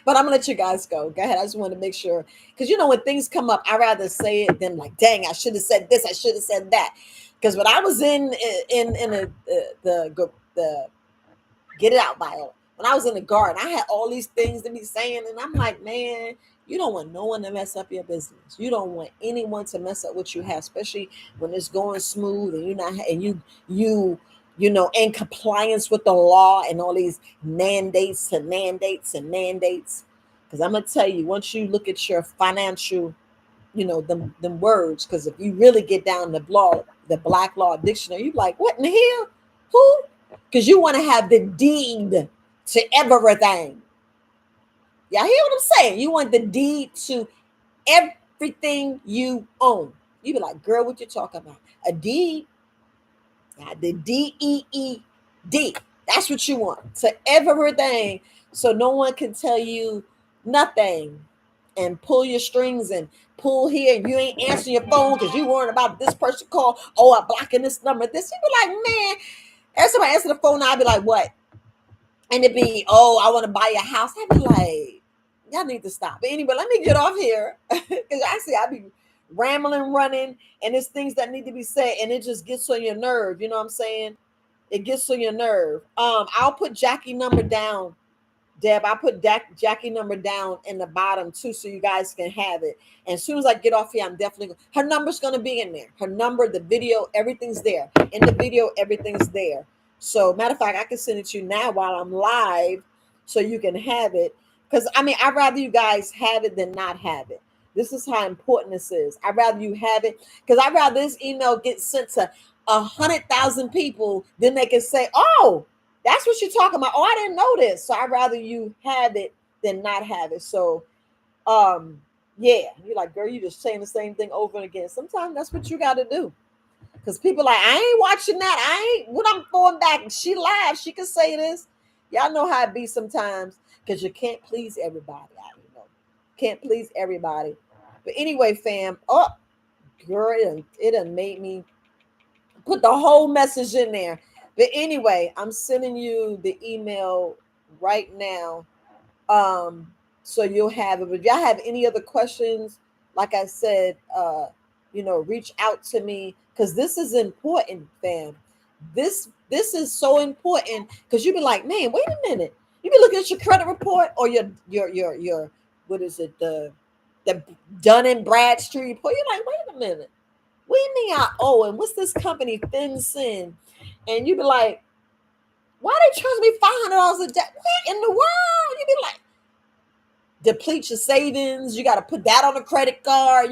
But I'm gonna let you guys go. Go ahead. I just want to make sure because when things come up, I rather say it than like, dang, I should have said this. I should have said that. Because when I was in the get it out Viola. When I was in the garden, I had all these things to be saying, and I'm like, man, you don't want no one to mess up your business. You don't want anyone to mess up what you have, especially when it's going smooth and you're not and you in compliance with the law and all these mandates. Because I'm gonna tell you, once you look at your financial, them words, because if you really get down the Black Law Dictionary, you're like, what in the hell? Who? Because you want to have the deed to everything. Y'all hear what I'm saying? You want the deed to everything you own. You be like, girl, what you talking about? A deed? The DEED. That's what you want to everything. So no one can tell you nothing and pull your strings and pull here and you ain't answering your phone because you worrying about this person call. Oh, I'm blocking this number. This you be like, man, every time I answer the phone, I'll be like, what? And it be, oh, I want to buy your house. I'd be like, y'all need to stop. But anyway, let me get off here. Because actually, I be rambling, running, and there's things that need to be said, and it just gets on your nerve. You know what I'm saying? It gets on your nerve. I'll put Jackie number down. Deb, I put Jackie number down in the bottom too, so you guys can have it. And as soon as I get off here, I'm definitely her number's gonna be in there. Her number, the video, everything's there. In the video, everything's there. So matter of fact, I can send it to you now while I'm live, so you can have it. Because I mean, I'd rather you guys have it than not have it. This is how important this is. I'd rather you have it because I'd rather this email get sent to 100,000 people than they can say, "Oh, that's what you're talking about. Oh, I didn't know this." So I'd rather you have it than not have it. So yeah, you're like, girl, you just saying the same thing over and again. Sometimes that's what you gotta do. Because people like, I ain't watching that. I ain't what I'm going back. She live. She can say this. Y'all know how it be sometimes. Because you can't please everybody. Can't please everybody. But anyway, fam. Oh, girl, it done made me put the whole message in there. But anyway, I'm sending you the email right now. So you'll have it. But if y'all have any other questions, like I said, reach out to me because this is important, fam. This is so important because you be like, man, wait a minute. You be looking at your credit report or your what is it, the Dun and Bradstreet report. You're like, wait a minute. What do you mean I owe? And what's this company, FinCEN? And you be like, why they charge me $500 a day? What in the world? You be like, deplete your savings. You got to put that on a credit card.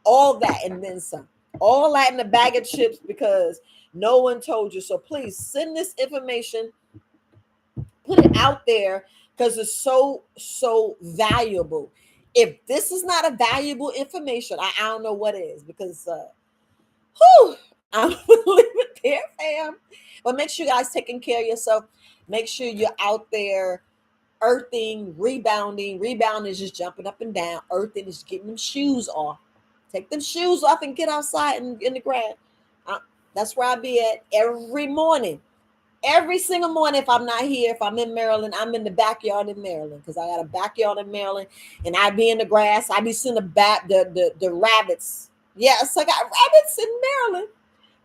All that and then some. All that in a bag of chips because no one told you. So please send this information, put it out there because it's so valuable. If this is not a valuable information, I don't know what is, because whew, I'm gonna leave it there, fam. But make sure you guys taking care of yourself. Make sure you're out there earthing, rebounding. Rebounding is just jumping up and down. Earthing is getting them shoes off. Take them shoes off and get outside and in the grass. Uh, that's where I be at every morning. Every single morning, if I'm not here, if I'm in Maryland, I'm in the backyard in Maryland, because I got a backyard in Maryland, and I be in the grass. I be seeing the rabbits. Yes, I got rabbits in Maryland,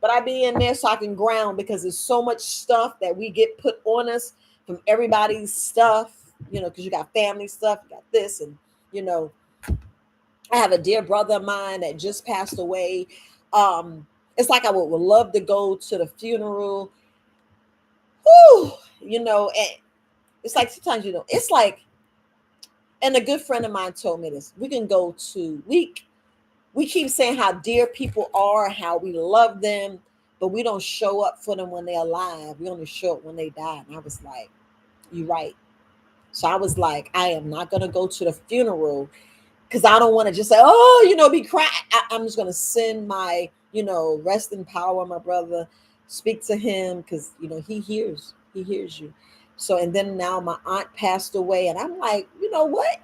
but I be in there so I can ground, because there's so much stuff that we get put on us from everybody's stuff. Because you got family stuff, you got this, and you know, I have a dear brother of mine that just passed away. It's like I would love to go to the funeral. Whew, and it's like sometimes, it's like, and a good friend of mine told me this. We can go to we keep saying how dear people are, how we love them, but we don't show up for them when they're alive. We only show up when they die. And I was like, you're right. So I was like, I am not gonna go to the funeral, because I don't want to just say, oh, be crying. I'm just gonna send my, rest in power, my brother. Speak to him, because he hears you. So, and then now my aunt passed away, and I'm like, you know what?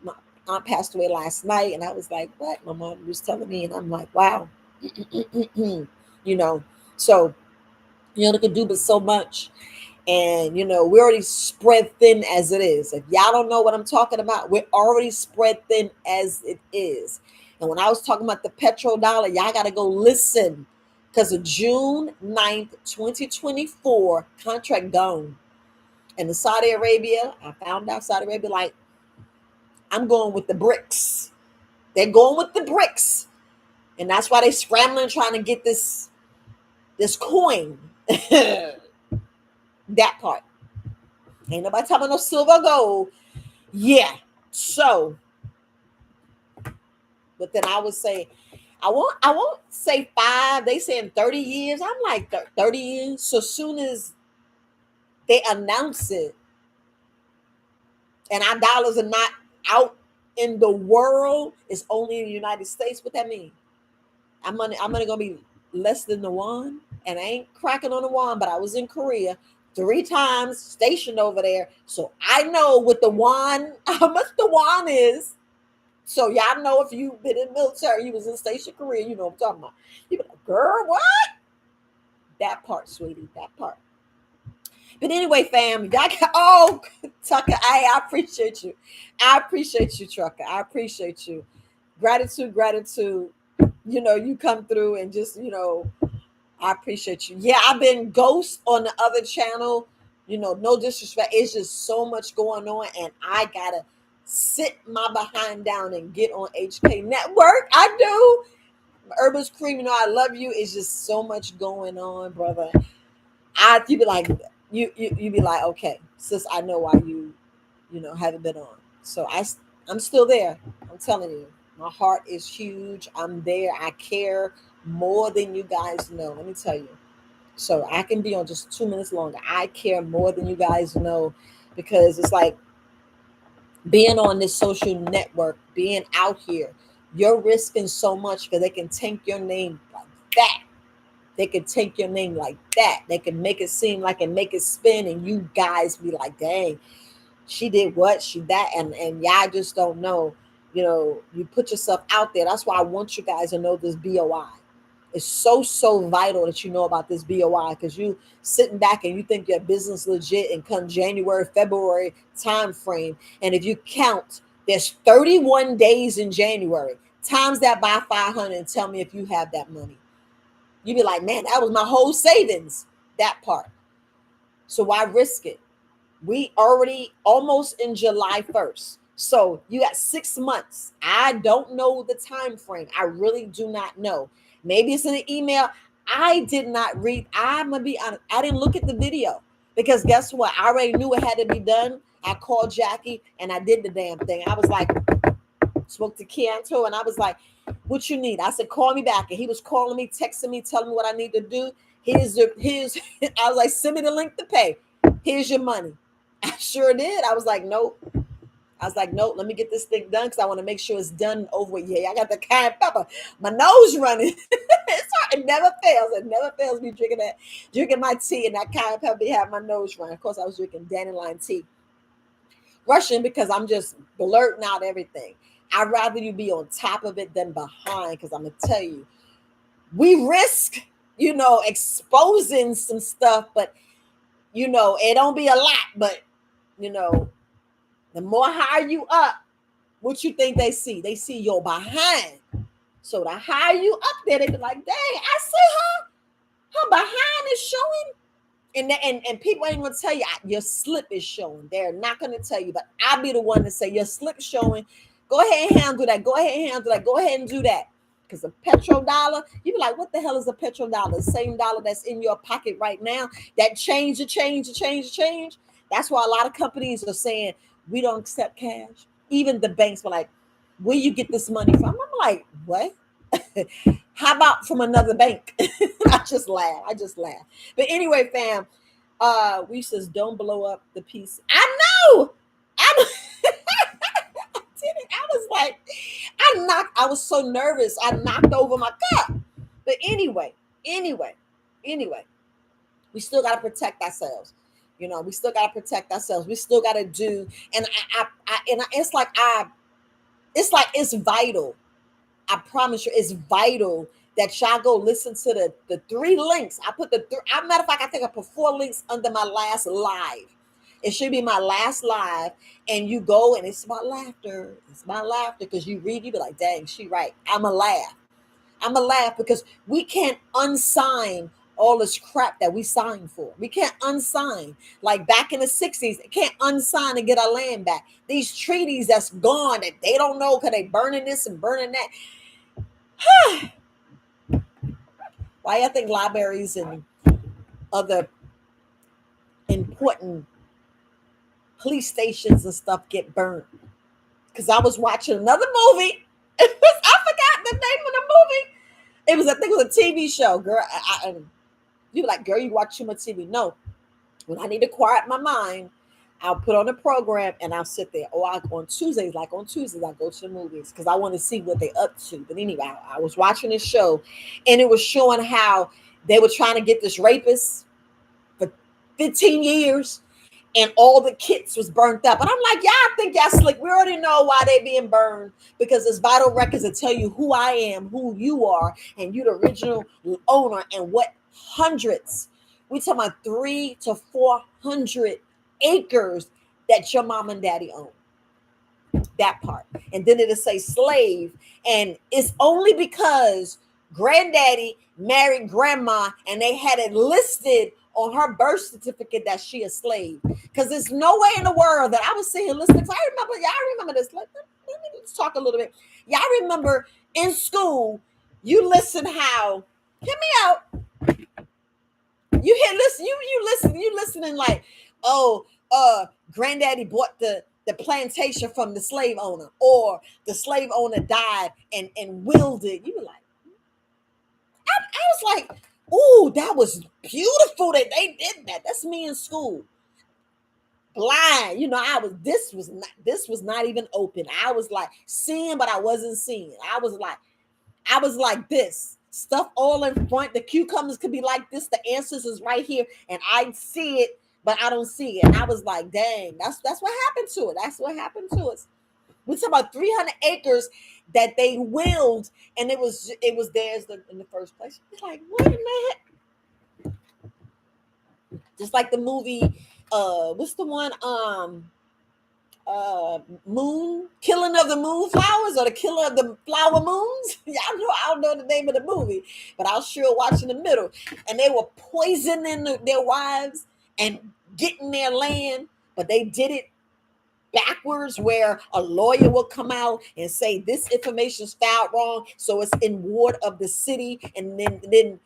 My aunt passed away last night, and I was like, what? My mom was telling me, and I'm like, wow. you know, so they could do but so much. And we're already spread thin as it is. If y'all don't know what I'm talking about, we're already spread thin as it is. And when I was talking about the petrodollar, y'all got to go listen, because of June 9th, 2024, contract gone. And in Saudi Arabia, I found out Saudi Arabia, like, I'm going with the bricks. They're going with the bricks. And that's why they scrambling trying to get this coin. That part. Ain't nobody talking no silver or gold. Yeah. So, but then I would say, I won't say 5. They saying 30 years. I'm like 30 years. So soon as they announce it, and our dollars are not out in the world, it's only in the United States. What that mean? I'm gonna be less than the one, and I ain't cracking on the one, but I was in Korea 3 times, stationed over there, so I know what the won, how much the won is. So y'all know, if you've been in the military, you was in Station Korea, you know what I'm talking about. You be like, girl, what? That part, sweetie, that part. But anyway, fam, y'all got, oh, Tucker, I appreciate you. I appreciate you, Trucker. I appreciate you. Gratitude, gratitude. You come through and just, I appreciate you. Yeah, I've been ghost on the other channel. No disrespect. It's just so much going on, and I gotta sit my behind down and get on HK Network. I do. Herbal's Cream, I love you. It's just so much going on, brother. You be like, you be like, okay, sis, I know why you haven't been on. So I'm still there. I'm telling you, my heart is huge. I'm there. I care more than you guys know. Let me tell you. So I can be on just 2 minutes longer. I care more than you guys know, because it's like being on this social network, being out here, you're risking so much, because they can tank your name like that. They can take your name like that. They can make it seem like, and make it spin, and you guys be like, dang, she did what? She that, and y'all just don't know. You put yourself out there. That's why I want you guys to know this BOI. It's so vital that you know about this BOI, because you sitting back and you think your business legit, and come January, February time frame, and if you count, there's 31 days in January. Times that by 500 and tell me if you have that money. You be like, man, that was my whole savings. That part. So why risk it? We already almost in July 1st. So you got 6 months. I don't know the time frame. I really do not know. Maybe it's in an email. I did not read. I'm gonna be honest. I didn't look at the video, because guess what? I already knew it had to be done. I called Jackie and I did the damn thing. I was like, spoke to Kianto, and I was like, what you need? I said, call me back. And he was calling me, texting me, telling me what I need to do. Here's I was like, send me the link to pay. Here's your money. I sure did. I was like, nope. I was like, nope, let me get this thing done because I want to make sure it's done and over with. Yeah, I got the cayenne pepper. My nose running. It's hard. It never fails. It never fails me drinking my tea and that cayenne pepper have my nose running. Of course, I was drinking dandelion tea. Rushing because I'm just blurting out everything. I'd rather you be on top of it than behind because I'm going to tell you, we risk, exposing some stuff, but, it don't be a lot. But, you know, the more higher you up, what you think they see? They see your behind. So the higher you up there, they be like, dang, I see her. Her behind is showing. And people ain't gonna tell you your slip is showing. They're not gonna tell you, but I'll be the one to say your slip showing. Go ahead and handle that. Go ahead and handle that. Go ahead and do that. Because a petrodollar, you be like, what the hell is a petrodollar? The same dollar that's in your pocket right now. That change. That's why a lot of companies are saying we don't accept cash. Even the banks were like, where you get this money from? I'm like, what? How about from another bank? I just laugh. But anyway, fam, we says don't blow up the piece. I know. I did it. I was like, I was so nervous. I knocked over my cup. But anyway, we still gotta protect ourselves. We still gotta protect ourselves. We still gotta do, and it's like it's vital. I promise you, it's vital that y'all go listen to the three links. I put matter of fact, I think I put 4 links under my last live. It should be my last live, and you go and it's about laughter. It's about laughter because you read, you be like, dang, she right. I'ma laugh. I'ma laugh because we can't unsign all this crap that we signed for. We can't unsign. Like back in the 60s, they can't unsign and get our land back. These treaties that's gone that they don't know because they burning this and burning that. Why I think libraries and other important police stations and stuff get burned. Because I was watching another movie. I forgot the name of the movie. I think it was a TV show, girl. You be like, girl, you watch too much TV. No. When I need to quiet my mind, I'll put on a program and I'll sit there. Or on Tuesdays, I go to the movies because I want to see what they're up to. But anyway, I was watching this show and it was showing how they were trying to get this rapist for 15 years and all the kits was burnt up. And I'm like, y'all think y'all slick. We already know why they being burned because it's vital records that tell you who I am, who you are, and you the original owner and what hundreds. We talking about 300 to 400 acres that your mom and daddy own. That part. And then it'll say slave. And it's only because granddaddy married grandma and they had it listed on her birth certificate that she a slave. Because there's no way in the world that I was seeing listings. Y'all remember this. Let me just talk a little bit. Y'all remember in school, you listen how, hear me out. You listening like, oh, granddaddy bought the plantation from the slave owner, or the slave owner died and willed it. You were like, I was like, ooh, that was beautiful that they did that. That's me in school. Blind, this was not even open. I was like seeing, but I wasn't seeing. I was like this. Stuff all in front. The cucumbers could be like this. The answers is right here. And I see it, but I don't see it. And I was like, dang, that's what happened to it. That's what happened to us. We talk about 300 acres that they willed, and it was theirs in the first place. It's like, what in the heck? Just like the movie, what's the one? Moon, killing of the moonflowers or the killer of the flower moons. Y'all know, I don't know the name of the movie, but I was sure watching the middle. And they were poisoning their wives and getting their land, but they did it backwards, where a lawyer will come out and say this information is filed wrong, so it's in ward of the city, and then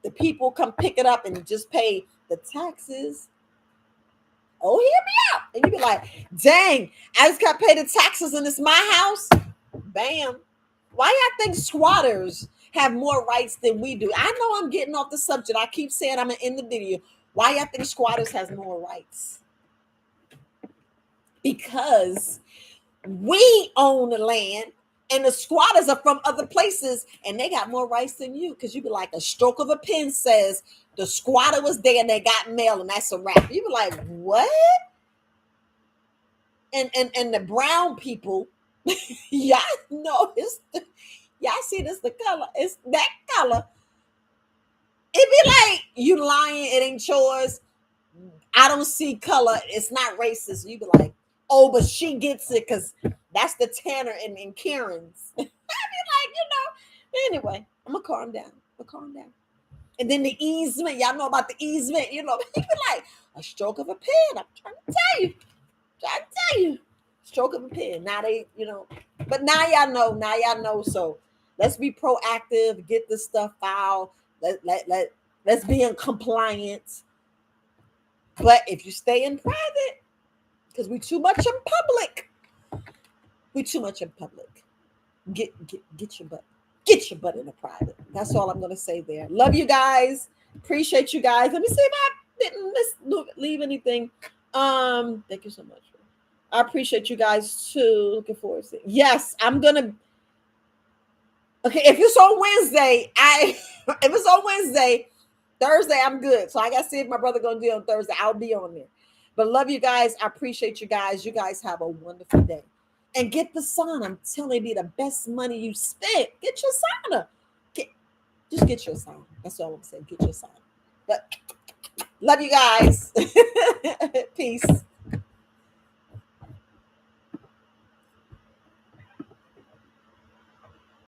the people come pick it up and just pay the taxes. Oh, hear me out. And you be like, dang, I just got to pay the taxes and it's my house. Bam. Why y'all think squatters have more rights than we do? I know I'm getting off the subject. I keep saying I'm going to end the video. Why y'all think squatters has more rights? Because We own the land, and the squatters are from other places, and they got more rights than you. Because you be like, a stroke of a pen says the squatter was there and they got mail, and that's a wrap. You be like, what? And the brown people, y'all know it's y'all see this the color. It's that color. It be like, you lying, it ain't yours. I don't see color. It's not racist. You be like, oh, but she gets it because that's the Tanner and Karen's. I be like, Anyway, I'm gonna calm down. And then the easement, y'all know about the easement. You be like, a stroke of a pen. I'm trying to tell you. Stroke of a pen. Now but now y'all know. So let's be proactive. Get this stuff filed. Let's be in compliance. But if you stay in private, because we too much in public, get your butt. Get your butt in the private. That's all I'm gonna say there. Love you guys. Appreciate you guys. Let me see if I didn't leave anything. Thank you so much. I appreciate you guys too. Looking forward to it. Yes, I'm gonna. Okay, if it's on Wednesday, if it's on Wednesday, Thursday I'm good. So I gotta see if my brother gonna do it on Thursday. I'll be on there. But love you guys. I appreciate you guys. You guys have a wonderful day. And get the sauna. I'm telling you, the best money you spent. Get your sauna. Just get your sauna. That's all I'm saying. Get your sauna. But love you guys. Peace.